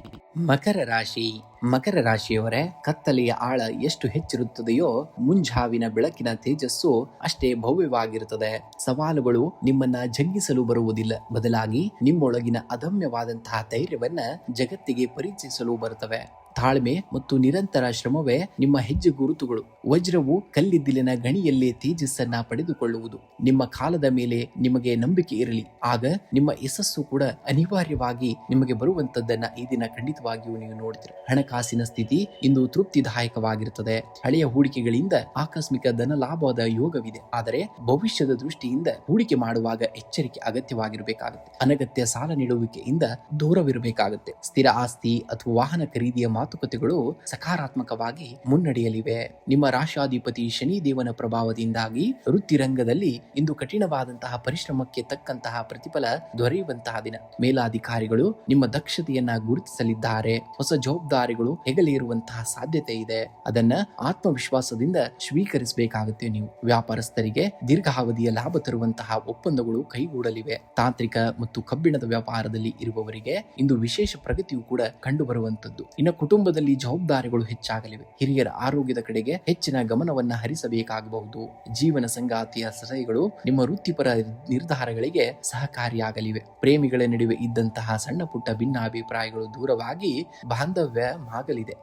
ಮಕರ ರಾಶಿಯವರೇ, ಕತ್ತಲೆಯ ಆಳ ಎಷ್ಟು ಹೆಚ್ಚಿರುತ್ತದೆಯೋ ಮುಂಜಾವಿನ ಬೆಳಕಿನ ತೇಜಸ್ಸು ಅಷ್ಟೇ ಭವ್ಯವಾಗಿರುತ್ತದೆ. ಸವಾಲುಗಳು ನಿಮ್ಮನ್ನ ಜಗ್ಗಿಸಲು ಬರುವುದಿಲ್ಲ, ಬದಲಾಗಿ ನಿಮ್ಮೊಳಗಿನ ಅದಮ್ಯವಾದಂತಹ ಧೈರ್ಯವನ್ನ ಜಗತ್ತಿಗೆ ಪರಿಚಯಿಸಲು ಬರುತ್ತವೆ. ತಾಳ್ಮೆ ಮತ್ತು ನಿರಂತರ ಶ್ರಮವೇ ನಿಮ್ಮ ಹೆಜ್ಜೆ ಗುರುತುಗಳು. ವಜ್ರವು ಕಲ್ಲಿದ್ದಿಲಿನ ಗಣಿಯಲ್ಲೇ ತೇಜಸ್ಸನ್ನ ಪಡೆದುಕೊಳ್ಳುವುದು. ನಿಮ್ಮ ಕಾಲದ ಮೇಲೆ ನಿಮಗೆ ನಂಬಿಕೆ ಇರಲಿ, ಆಗ ನಿಮ್ಮ ಯಶಸ್ಸು ಕೂಡ ಅನಿವಾರ್ಯವಾಗಿ ನಿಮಗೆ ಬರುವಂತದ್ದನ್ನ ಈ ದಿನ ಖಂಡಿತವಾಗಿಯೂ ನೀವು ನೋಡ್ತೀರ. ಹಣಕಾಸಿನ ಸ್ಥಿತಿ ಇಂದು ತೃಪ್ತಿದಾಯಕವಾಗಿರುತ್ತದೆ. ಹಳೆಯ ಹೂಡಿಕೆಗಳಿಂದ ಆಕಸ್ಮಿಕ ಧನ ಲಾಭದ ಯೋಗವಿದೆ. ಆದರೆ ಭವಿಷ್ಯದ ದೃಷ್ಟಿಯಿಂದ ಹೂಡಿಕೆ ಮಾಡುವಾಗ ಎಚ್ಚರಿಕೆ ಅಗತ್ಯವಾಗಿರಬೇಕಾಗುತ್ತೆ. ಅನಗತ್ಯ ಸಾಲ ನೀಡುವಿಕೆಯಿಂದ ದೂರವಿರಬೇಕಾಗುತ್ತೆ. ಸ್ಥಿರ ಆಸ್ತಿ ಅಥವಾ ವಾಹನ ಖರೀದಿಯ ಮಾತುಕತೆಗಳು ಸಕಾರಾತ್ಮಕವಾಗಿ ಮುನ್ನಡೆಯಲಿವೆ. ನಿಮ್ಮ ರಾಶಾಧಿಪತಿ ಶನಿ ದೇವನ ಪ್ರಭಾವದಿಂದಾಗಿ ವೃತ್ತಿ ರಂಗದಲ್ಲಿ ಇಂದು ಕಠಿಣವಾದಂತಹ ಪರಿಶ್ರಮಕ್ಕೆ ತಕ್ಕಂತಹ ಪ್ರತಿಫಲ ದೊರೆಯುವಂತಹ ದಿನ. ಮೇಲಾಧಿಕಾರಿಗಳು ನಿಮ್ಮ ದಕ್ಷತೆಯನ್ನ ಗುರುತಿಸಲಿದ್ದಾರೆ. ಹೊಸ ಜವಾಬ್ದಾರಿಗಳು ಹೆಗಲೇರುವಂತಹ ಸಾಧ್ಯತೆ ಇದೆ. ಅದನ್ನ ಆತ್ಮವಿಶ್ವಾಸದಿಂದ ಸ್ವೀಕರಿಸಬೇಕಾಗುತ್ತೆ ನೀವು. ವ್ಯಾಪಾರಸ್ಥರಿಗೆ ದೀರ್ಘಾವಧಿಯ ಲಾಭ ತರುವಂತಹ ಒಪ್ಪಂದಗಳು ಕೈಗೂಡಲಿವೆ. ತಾಂತ್ರಿಕ ಮತ್ತು ಕಬ್ಬಿಣದ ವ್ಯಾಪಾರದಲ್ಲಿ ಇರುವವರಿಗೆ ಇಂದು ವಿಶೇಷ ಪ್ರಗತಿಯು ಕೂಡ ಕಂಡು ಬರುವಂತದ್ದು. ಇನ್ನು ಕುಟುಂಬದಲ್ಲಿ ಜವಾಬ್ದಾರಿಗಳು ಹೆಚ್ಚಾಗಲಿವೆ. ಹಿರಿಯರ ಆರೋಗ್ಯದ ಕಡೆಗೆ ಹೆಚ್ಚಿನ ಗಮನವನ್ನ ಹರಿಸಬೇಕಾಗಬಹುದು. ಜೀವನ ಸಂಗಾತಿಯ ಸಲಹೆಗಳು ನಿಮ್ಮ ವೃತ್ತಿಪರ ನಿರ್ಧಾರಗಳಿಗೆ ಸಹಕಾರಿಯಾಗಲಿವೆ. ಪ್ರೇಮಿಗಳ ನಡುವೆ ಇದ್ದಂತಹ ಸಣ್ಣ ಪುಟ್ಟ ಭಿನ್ನಾಭಿಪ್ರಾಯಗಳು ದೂರವಾಗಿ ಬಾಂಧವ್ಯ ಮಾಗಲಿದೆ.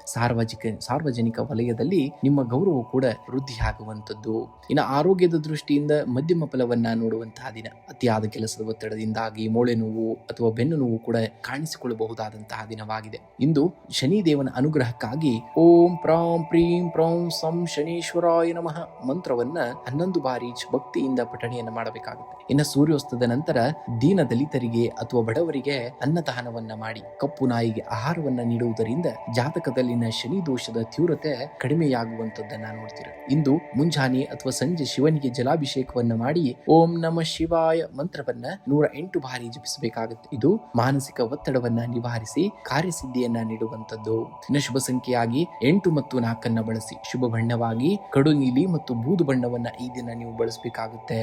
ಸಾರ್ವಜನಿಕ ವಲಯದಲ್ಲಿ ನಿಮ್ಮ ಗೌರವ ಕೂಡ ವೃದ್ಧಿಯಾಗುವಂತದ್ದು. ಇನ್ನು ಆರೋಗ್ಯದ ದೃಷ್ಟಿಯಿಂದ ಮಧ್ಯಮ ಫಲವನ್ನ ನೋಡುವಂತಹ ದಿನ. ಅತಿಯಾದ ಕೆಲಸದ ಒತ್ತಡದಿಂದಾಗಿ ಮೂಳೆ ನೋವು ಅಥವಾ ಬೆನ್ನು ನೋವು ಕೂಡ ಕಾಣಿಸಿಕೊಳ್ಳಬಹುದಾದಂತಹ ದಿನವಾಗಿದೆ. ಇಂದು ಶನಿದೇವನ ಅನುಗ್ರಹಕ್ಕಾಗಿ ಓಂ ಪ್ರಾಂ ಪ್ರೀಂ ಪ್ರೌಂ ಸಂ ಶನೀಶ್ವರಾಯ ನಮಃ ಮಂತ್ರವನ್ನ 11 ಬಾರಿ ಭಕ್ತಿಯಿಂದ ಪಠಣೆಯನ್ನ ಮಾಡಬೇಕಾಗುತ್ತೆ. ಇನ್ನು ಸೂರ್ಯೋಸ್ತದ ನಂತರ ದೀನ ದಲಿತರಿಗೆ ಅಥವಾ ಬಡವರಿಗೆ ಅನ್ನದಾನವನ್ನ ಮಾಡಿ ಕಪ್ಪು ನಾಯಿಗೆ ಆಹಾರವನ್ನ ನೀಡುವುದರಿಂದ ಜಾತಕದಲ್ಲಿನ ಶನಿ ದೋಷದ ತೀವ್ರತೆ ಕಡಿಮೆಯಾಗುವಂತದ್ದನ್ನ ನೋಡ್ತೀರ. ಇಂದು ಮುಂಜಾನೆ ಅಥವಾ ಸಂಜೆ ಶಿವನಿಗೆ ಜಲಾಭಿಷೇಕವನ್ನ ಮಾಡಿ ಓಂ ನಮಃ ಶಿವಾಯ ಮಂತ್ರವನ್ನ 108 ಬಾರಿ ಜಪಿಸಬೇಕಾಗುತ್ತೆ. ಇದು ಮಾನಸಿಕ ಒತ್ತಡವನ್ನ ನಿವಾರಿಸಿ ಕಾರ್ಯಸಿದ್ಧಿಯನ್ನ ನೀಡುವಂತದ್ದು. ಇನ್ನು ಶುಭ ಸಂಖ್ಯೆಯಾಗಿ 8 ಮತ್ತು 4 ಬಳಸಿ. ಶುಭ ಬಣ್ಣವಾಗಿ ಕಡು ನೀಲಿ ಮತ್ತು ಬೂದು ಬಣ್ಣವನ್ನ ಈ ದಿನ ನೀವು ಬಳಸಬೇಕಾಗುತ್ತೆ.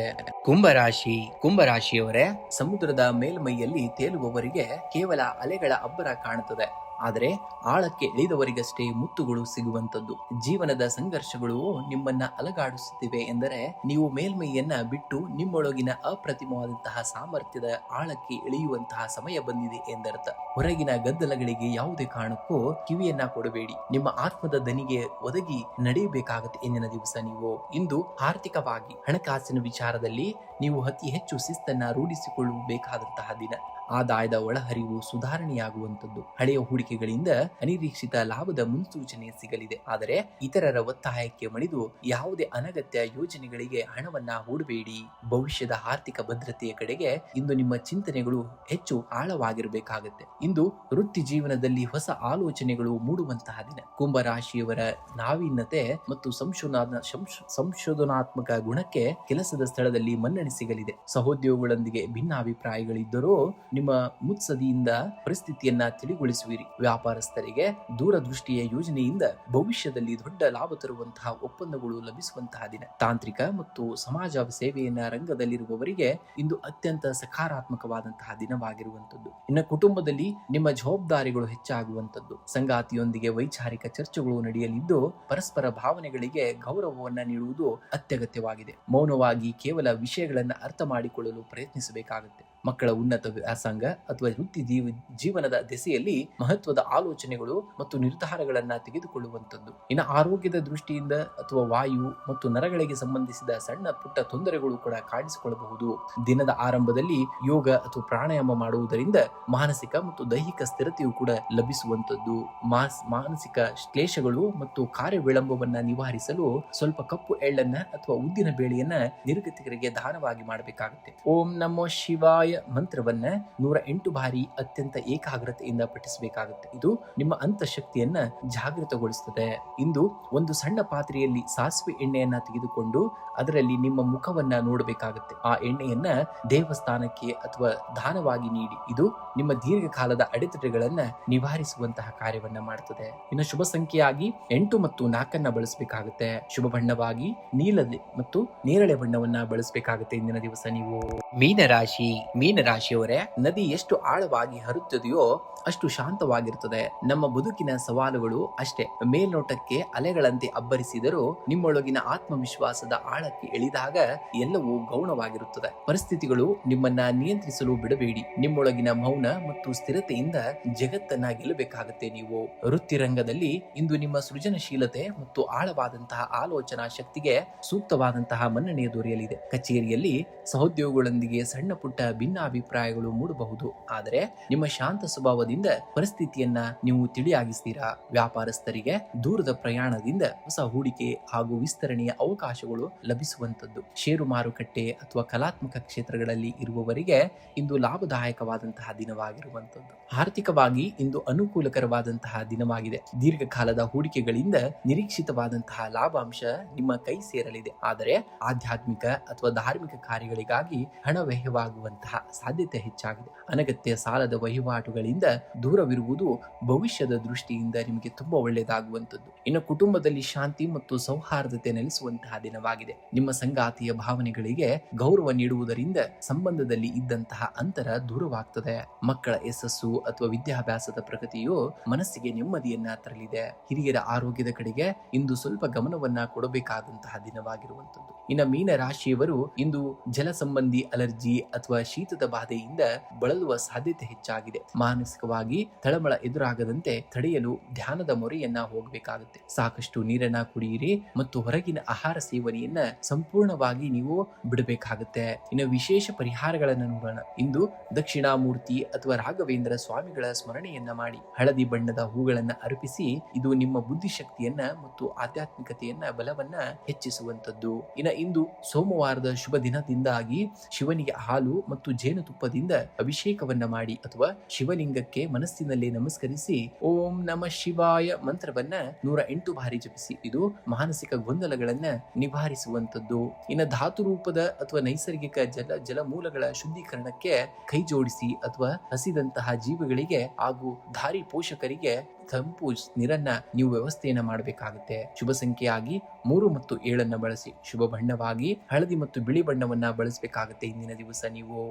ಕುಂಭರಾಶಿಯವರೇ, ಸಮುದ್ರದ ಮೇಲ್ಮೈಯಲ್ಲಿ ತೇಲುವವರಿಗೆ ಕೇವಲ ಅಲೆಗಳ ಅಬ್ಬರ ಕಾಣುತ್ತದೆ. ಆದರೆ ಆಳಕ್ಕೆ ಇಳಿದವರಿಗಷ್ಟೇ ಮುತ್ತುಗಳು ಸಿಗುವಂತದ್ದು. ಜೀವನದ ಸಂಘರ್ಷಗಳು ನಿಮ್ಮನ್ನ ಅಲಗಾಡಿಸುತ್ತಿವೆ ಎಂದರೆ ನೀವು ಮೇಲ್ಮೈಯನ್ನ ಬಿಟ್ಟು ನಿಮ್ಮೊಳಗಿನ ಅಪ್ರತಿಮವಾದಂತಹ ಸಾಮರ್ಥ್ಯದ ಆಳಕ್ಕೆ ಇಳಿಯುವಂತಹ ಸಮಯ ಬಂದಿದೆ ಎಂದರ್ಥ. ಹೊರಗಿನ ಗದ್ದಲಗಳಿಗೆ ಯಾವುದೇ ಕಾರಣಕ್ಕೂ ಕಿವಿಯನ್ನ ಕೊಡಬೇಡಿ. ನಿಮ್ಮ ಆತ್ಮದ ದನಿಗೆ ಒದಗಿ ನಡೆಯಬೇಕಾಗುತ್ತೆ ಇಂದಿನ ದಿವಸ. ನೀವು ಇಂದು ಆರ್ಥಿಕವಾಗಿ ಹಣಕಾಸಿನ ವಿಚಾರದಲ್ಲಿ ನೀವು ಅತಿ ಹೆಚ್ಚು ಶಿಸ್ತನ್ನ ರೂಢಿಸಿಕೊಳ್ಳಬೇಕಾದಂತಹ ದಿನ. ಆದಾಯದ ಒಳಹರಿವು ಸುಧಾರಣೆಯಾಗುವಂತದ್ದು. ಹಳೆಯ ಹೂಡಿಕೆಗಳಿಂದ ಅನಿರೀಕ್ಷಿತ ಲಾಭದ ಮುನ್ಸೂಚನೆ ಸಿಗಲಿದೆ. ಆದರೆ ಇತರರ ಒತ್ತಾಯಕ್ಕೆ ಮಣಿದು ಯಾವುದೇ ಅನಗತ್ಯ ಯೋಜನೆಗಳಿಗೆ ಹಣವನ್ನ ಹೂಡಬೇಡಿ. ಭವಿಷ್ಯದ ಆರ್ಥಿಕ ಭದ್ರತೆಯ ಕಡೆಗೆ ಇಂದು ನಿಮ್ಮ ಚಿಂತನೆಗಳು ಹೆಚ್ಚು ಆಳವಾಗಿರಬೇಕಾಗುತ್ತೆ. ಇಂದು ವೃತ್ತಿ ಜೀವನದಲ್ಲಿ ಹೊಸ ಆಲೋಚನೆಗಳು ಮೂಡುವಂತಹ ದಿನ. ಕುಂಭರಾಶಿಯವರ ನಾವೀನ್ಯತೆ ಮತ್ತು ಸಂಶೋಧನಾತ್ಮಕ ಗುಣಕ್ಕೆ ಕೆಲಸದ ಸ್ಥಳದಲ್ಲಿ ಮನ್ನಣೆ ಸಿಗಲಿದೆ. ಸಹೋದ್ಯೋಗಿಗಳೊಂದಿಗೆ ಭಿನ್ನಾಭಿಪ್ರಾಯಗಳಿದ್ದರೂ ನಿಮ್ಮ ಮುತ್ಸದಿಯಿಂದ ಪರಿಸ್ಥಿತಿಯನ್ನ ತಿಳಿಗೊಳಿಸುವಿರಿ. ವ್ಯಾಪಾರಸ್ಥರಿಗೆ ದೂರದೃಷ್ಟಿಯ ಯೋಜನೆಯಿಂದ ಭವಿಷ್ಯದಲ್ಲಿ ದೊಡ್ಡ ಲಾಭ ತರುವಂತಹ ಒಪ್ಪಂದಗಳು ಲಭಿಸುವಂತಹ ದಿನ. ತಾಂತ್ರಿಕ ಮತ್ತು ಸಮಾಜ ಸೇವೆಯನ್ನ ರಂಗದಲ್ಲಿರುವವರಿಗೆ ಇಂದು ಅತ್ಯಂತ ಸಕಾರಾತ್ಮಕವಾದಂತಹ ದಿನವಾಗಿರುವಂತದ್ದು. ಇನ್ನು ಕುಟುಂಬದಲ್ಲಿ ನಿಮ್ಮ ಜವಾಬ್ದಾರಿಗಳು ಹೆಚ್ಚಾಗುವಂತದ್ದು. ಸಂಗಾತಿಯೊಂದಿಗೆ ವೈಚಾರಿಕ ಚರ್ಚೆಗಳು ನಡೆಯಲಿದ್ದು ಪರಸ್ಪರ ಭಾವನೆಗಳಿಗೆ ಗೌರವವನ್ನ ನೀಡುವುದು ಅತ್ಯಗತ್ಯವಾಗಿದೆ. ಮೌನವಾಗಿ ಕೇವಲ ವಿಷಯಗಳನ್ನ ಅರ್ಥ ಮಾಡಿಕೊಳ್ಳಲು ಪ್ರಯತ್ನಿಸಬೇಕಾಗುತ್ತೆ. ಮಕ್ಕಳ ಉನ್ನತ ವ್ಯಾಸಂಗ ಅಥವಾ ವೃತ್ತಿ ಜೀವನದ ದೆಸೆಯಲ್ಲಿ ಮಹತ್ವದ ಆಲೋಚನೆಗಳು ಮತ್ತು ನಿರ್ಧಾರಗಳನ್ನ ತೆಗೆದುಕೊಳ್ಳುವಂಥದ್ದು. ಇನ್ನು ಆರೋಗ್ಯದ ದೃಷ್ಟಿಯಿಂದ ಅಥವಾ ವಾಯು ಮತ್ತು ನರಗಳಿಗೆ ಸಂಬಂಧಿಸಿದ ಸಣ್ಣ ಪುಟ್ಟ ತೊಂದರೆಗಳು ಕೂಡ ಕಾಣಿಸಿಕೊಳ್ಳಬಹುದು. ದಿನದ ಆರಂಭದಲ್ಲಿ ಯೋಗ ಅಥವಾ ಪ್ರಾಣಾಯಾಮ ಮಾಡುವುದರಿಂದ ಮಾನಸಿಕ ಮತ್ತು ದೈಹಿಕ ಸ್ಥಿರತೆಯು ಕೂಡ ಲಭಿಸುವಂತದ್ದು. ಮಾನಸಿಕ ಕ್ಲೇಶಗಳು ಮತ್ತು ಕಾರ್ಯ ವಿಳಂಬವನ್ನ ನಿವಾರಿಸಲು ಸ್ವಲ್ಪ ಕಪ್ಪು ಎಳ್ಳನ್ನ ಅಥವಾ ಉದ್ದಿನ ಬೇಳೆಯನ್ನ ನಿರ್ಗತಿಕರಿಗೆ ದಾನವಾಗಿ ಮಾಡಬೇಕಾಗುತ್ತೆ. ಓಂ ನಮೋ ಶಿವಾಯ ಮಂತ್ರವನ್ನ 108 ಬಾರಿ ಅತ್ಯಂತ ಏಕಾಗ್ರತೆಯಿಂದ ಪಠಿಸಬೇಕಾಗುತ್ತೆ. ಇದು ನಿಮ್ಮ ಅಂತಃಶಕ್ತಿಯನ್ನ ಜಾಗೃತಗೊಳಿಸುತ್ತದೆ. ಇಂದು ಒಂದು ಸಣ್ಣ ಪಾತ್ರೆಯಲ್ಲಿ ಸಾಸಿವೆ ಎಣ್ಣೆಯನ್ನ ತೆಗೆದುಕೊಂಡು ಅದರಲ್ಲಿ ನಿಮ್ಮ ಮುಖವನ್ನ ನೋಡಬೇಕಾಗುತ್ತೆ. ಆ ಎಣ್ಣೆಯನ್ನ ದೇವಸ್ಥಾನಕ್ಕೆ ಅಥವಾ ದಾನವಾಗಿ ನೀಡಿ. ಇದು ನಿಮ್ಮ ದೀರ್ಘಕಾಲದ ಅಡೆತಡೆಗಳನ್ನ ನಿವಾರಿಸುವಂತಹ ಕಾರ್ಯವನ್ನ ಮಾಡುತ್ತದೆ. ಇನ್ನು ಶುಭ ಸಂಖ್ಯೆಯಾಗಿ 8 ಮತ್ತು 4 ಬಳಸಬೇಕಾಗುತ್ತೆ. ಶುಭ ಬಣ್ಣವಾಗಿ ನೀಲದೆ ಮತ್ತು ನೇರಳೆ ಬಣ್ಣವನ್ನ ಬಳಸಬೇಕಾಗುತ್ತೆ ಇಂದಿನ ದಿವಸ. ನೀವು ಮೀನರಾಶಿಯವರೇ, ನದಿ ಎಷ್ಟು ಆಳವಾಗಿ ಹರಿಯುತ್ತದೆಯೋ ಅಷ್ಟು ಶಾಂತವಾಗಿರುತ್ತದೆ. ನಮ್ಮ ಬದುಕಿನ ಸವಾಲುಗಳು ಅಷ್ಟೇ ಮೇಲ್ನೋಟಕ್ಕೆ ಅಲೆಗಳಂತೆ ಅಬ್ಬರಿಸಿದರೂ ನಿಮ್ಮೊಳಗಿನ ಆತ್ಮವಿಶ್ವಾಸದ ಆಳಕ್ಕೆ ಇಳಿದಾಗ ಎಲ್ಲವೂ ಗೌಣವಾಗಿರುತ್ತದೆ. ಪರಿಸ್ಥಿತಿಗಳು ನಿಮ್ಮನ್ನ ನಿಯಂತ್ರಿಸಲು ಬಿಡಬೇಡಿ. ನಿಮ್ಮೊಳಗಿನ ಮೌನ ಮತ್ತು ಸ್ಥಿರತೆಯಿಂದ ಜಗತ್ತನ್ನ ಗೆಲ್ಲಬೇಕಾಗುತ್ತೆ. ನೀವು ವೃತ್ತಿರಂಗದಲ್ಲಿ ಇಂದು ನಿಮ್ಮ ಸೃಜನಶೀಲತೆ ಮತ್ತು ಆಳವಾದಂತಹ ಆಲೋಚನಾ ಶಕ್ತಿಗೆ ಸೂಕ್ತವಾದಂತಹ ಮನ್ನಣೆ ದೊರೆಯಲಿದೆ. ಕಚೇರಿಯಲ್ಲಿ ಸಹೋದ್ಯೋಗಿಗಳೊಂದಿಗೆ ಸಣ್ಣ ಪುಟ್ಟ ಭಿನ್ನಾಭಿಪ್ರಾಯಗಳು ಮೂಡಬಹುದು. ಆದರೆ ನಿಮ್ಮ ಶಾಂತ ಸ್ವಭಾವದಿಂದ ಪರಿಸ್ಥಿತಿಯನ್ನ ನೀವು ತಿಳಿಯಾಗಿಸ್ತೀರಾ. ವ್ಯಾಪಾರಸ್ಥರಿಗೆ ದೂರದ ಪ್ರಯಾಣದಿಂದ ಹೊಸ ಹೂಡಿಕೆ ಹಾಗೂ ವಿಸ್ತರಣೆಯ ಅವಕಾಶಗಳು ಲಭಿಸುವಂತದ್ದು. ಷೇರು ಮಾರುಕಟ್ಟೆ ಅಥವಾ ಕಲಾತ್ಮಕ ಕ್ಷೇತ್ರಗಳಲ್ಲಿ ಇರುವವರಿಗೆ ಇಂದು ಲಾಭದಾಯಕವಾದಂತಹ ದಿನವಾಗಿರುವಂತದ್ದು. ಆರ್ಥಿಕವಾಗಿ ಇಂದು ಅನುಕೂಲಕರವಾದಂತಹ ದಿನವಾಗಿದೆ. ದೀರ್ಘಕಾಲದ ಹೂಡಿಕೆಗಳಿಂದ ನಿರೀಕ್ಷಿತವಾದಂತಹ ಲಾಭಾಂಶ ನಿಮ್ಮ ಕೈ ಸೇರಲಿದೆ. ಆದರೆ ಆಧ್ಯಾತ್ಮಿಕ ಅಥವಾ ಧಾರ್ಮಿಕ ಕಾರ್ಯಗಳಿಗಾಗಿ ಹಣ ವ್ಯಯವಾಗುವಂತಹ ಸಾಧ್ಯತೆ ಹೆಚ್ಚಾಗಿದೆ. ಅನಗತ್ಯ ಸಾಲದ ವಹಿವಾಟುಗಳಿಂದ ದೂರವಿರುವುದು ಭವಿಷ್ಯದ ದೃಷ್ಟಿಯಿಂದ ನಿಮಗೆ ತುಂಬಾ ಒಳ್ಳೆಯದಾಗುವಂಥದ್ದು. ಇನ್ನು ಕುಟುಂಬದಲ್ಲಿ ಶಾಂತಿ ಮತ್ತು ಸೌಹಾರ್ದತೆ ನೆಲೆಸುವಂತಹ ದಿನವಾಗಿದೆ. ನಿಮ್ಮ ಸಂಗಾತಿಯ ಭಾವನೆಗಳಿಗೆ ಗೌರವ ನೀಡುವುದರಿಂದ ಸಂಬಂಧದಲ್ಲಿ ಇದ್ದಂತಹ ಅಂತರ ದೂರವಾಗ್ತದೆ. ಮಕ್ಕಳ ಯಶಸ್ಸು ಅಥವಾ ವಿದ್ಯಾಭ್ಯಾಸದ ಪ್ರಗತಿಯು ಮನಸ್ಸಿಗೆ ನೆಮ್ಮದಿಯನ್ನ ತರಲಿದೆ. ಹಿರಿಯರ ಆರೋಗ್ಯದ ಕಡೆಗೆ ಇಂದು ಸ್ವಲ್ಪ ಗಮನವನ್ನ ಕೊಡಬೇಕಾದಂತಹ ದಿನವಾಗಿರುವಂತದ್ದು. ಇನ್ನು ಮೀನ ರಾಶಿಯವರು ಇಂದು ಜಲ ಸಂಬಂಧಿ ಅಲರ್ಜಿ ಅಥವಾ ಶೀತದ ಬಾಧೆಯಿಂದ ಬಳಲುವ ಸಾಧ್ಯತೆ ಹೆಚ್ಚಾಗಿದೆ. ಮಾನಸಿಕವಾಗಿ ತಳಮಳ ಎದುರಾಗದಂತೆ ತಡೆಯಲು ಧ್ಯಾನದ ಮೊರೆಯನ್ನ ಹೋಗಬೇಕಾಗುತ್ತೆ. ಸಾಕಷ್ಟು ನೀರನ್ನ ಕುಡಿಯಿರಿ ಮತ್ತು ಹೊರಗಿನ ಆಹಾರ ಸೇವನೆಯನ್ನ ಸಂಪೂರ್ಣವಾಗಿ ನೀವು ಬಿಡಬೇಕಾಗುತ್ತೆ. ಇನ್ನು ವಿಶೇಷ ಪರಿಹಾರಗಳನ್ನು ನೋಡೋಣ. ಇಂದು ದಕ್ಷಿಣಾಮೂರ್ತಿ ಅಥವಾ ರಾಘವೇಂದ್ರ ಸ್ವಾಮಿಗಳ ಸ್ಮರಣೆಯನ್ನ ಮಾಡಿ ಹಳದಿ ಬಣ್ಣದ ಹೂಗಳನ್ನ ಅರ್ಪಿಸಿ. ಇದು ನಿಮ್ಮ ಬುದ್ಧಿಶಕ್ತಿಯನ್ನ ಮತ್ತು ಆಧ್ಯಾತ್ಮಿಕತೆಯನ್ನ ಬಲವನ್ನ ಹೆಚ್ಚಿಸುವಂತದ್ದು. ಇನ್ನು ಇಂದು ಸೋಮವಾರದ ಶುಭ ದಿನದಿಂದಾಗಿ ಶಿವನಿಗೆ ಹಾಲು ಮತ್ತು ಜೇನುತುಪ್ಪದಿಂದ ಅಭಿಷೇಕವನ್ನ ಮಾಡಿ ಅಥವಾ ಶಿವಲಿಂಗಕ್ಕೆ ಮನಸ್ಸಿನಲ್ಲಿ ನಮಸ್ಕರಿಸಿ ಓಂ ನಮಃ ಶಿವಾಯ ಮಂತ್ರವನ್ನ 108 ಬಾರಿ ಜಪಿಸಿ. ಇದು ಮಾನಸಿಕ ಗೊಂದಲಗಳನ್ನ ನಿವಾರಿಸುವಂತದ್ದು. ಇನ್ನು ಧಾತು ರೂಪದ ಅಥವಾ ನೈಸರ್ಗಿಕ ಜಲಮೂಲಗಳ ಶುದ್ಧೀಕರಣಕ್ಕೆ ಕೈ ಜೋಡಿಸಿ ಅಥವಾ ಹಸಿದಂತಹ ಜೀವಿಗಳಿಗೆ ಹಾಗೂ ದಾರಿ ಪೋಷಕರಿಗೆ ತಂಪು ನೀರನ್ನ ನೀವು ವ್ಯವಸ್ಥೆಯನ್ನ ಮಾಡಬೇಕಾಗುತ್ತೆ. ಶುಭ ಸಂಖ್ಯೆಯಾಗಿ 3 ಮತ್ತು 7 ಬಳಸಿ. ಶುಭ ಬಣ್ಣವಾಗಿ ಹಳದಿ ಮತ್ತು ಬಿಳಿ ಬಣ್ಣವನ್ನ ಬಳಸಬೇಕಾಗುತ್ತೆ ಇಂದಿನ ದಿವಸ ನೀವು.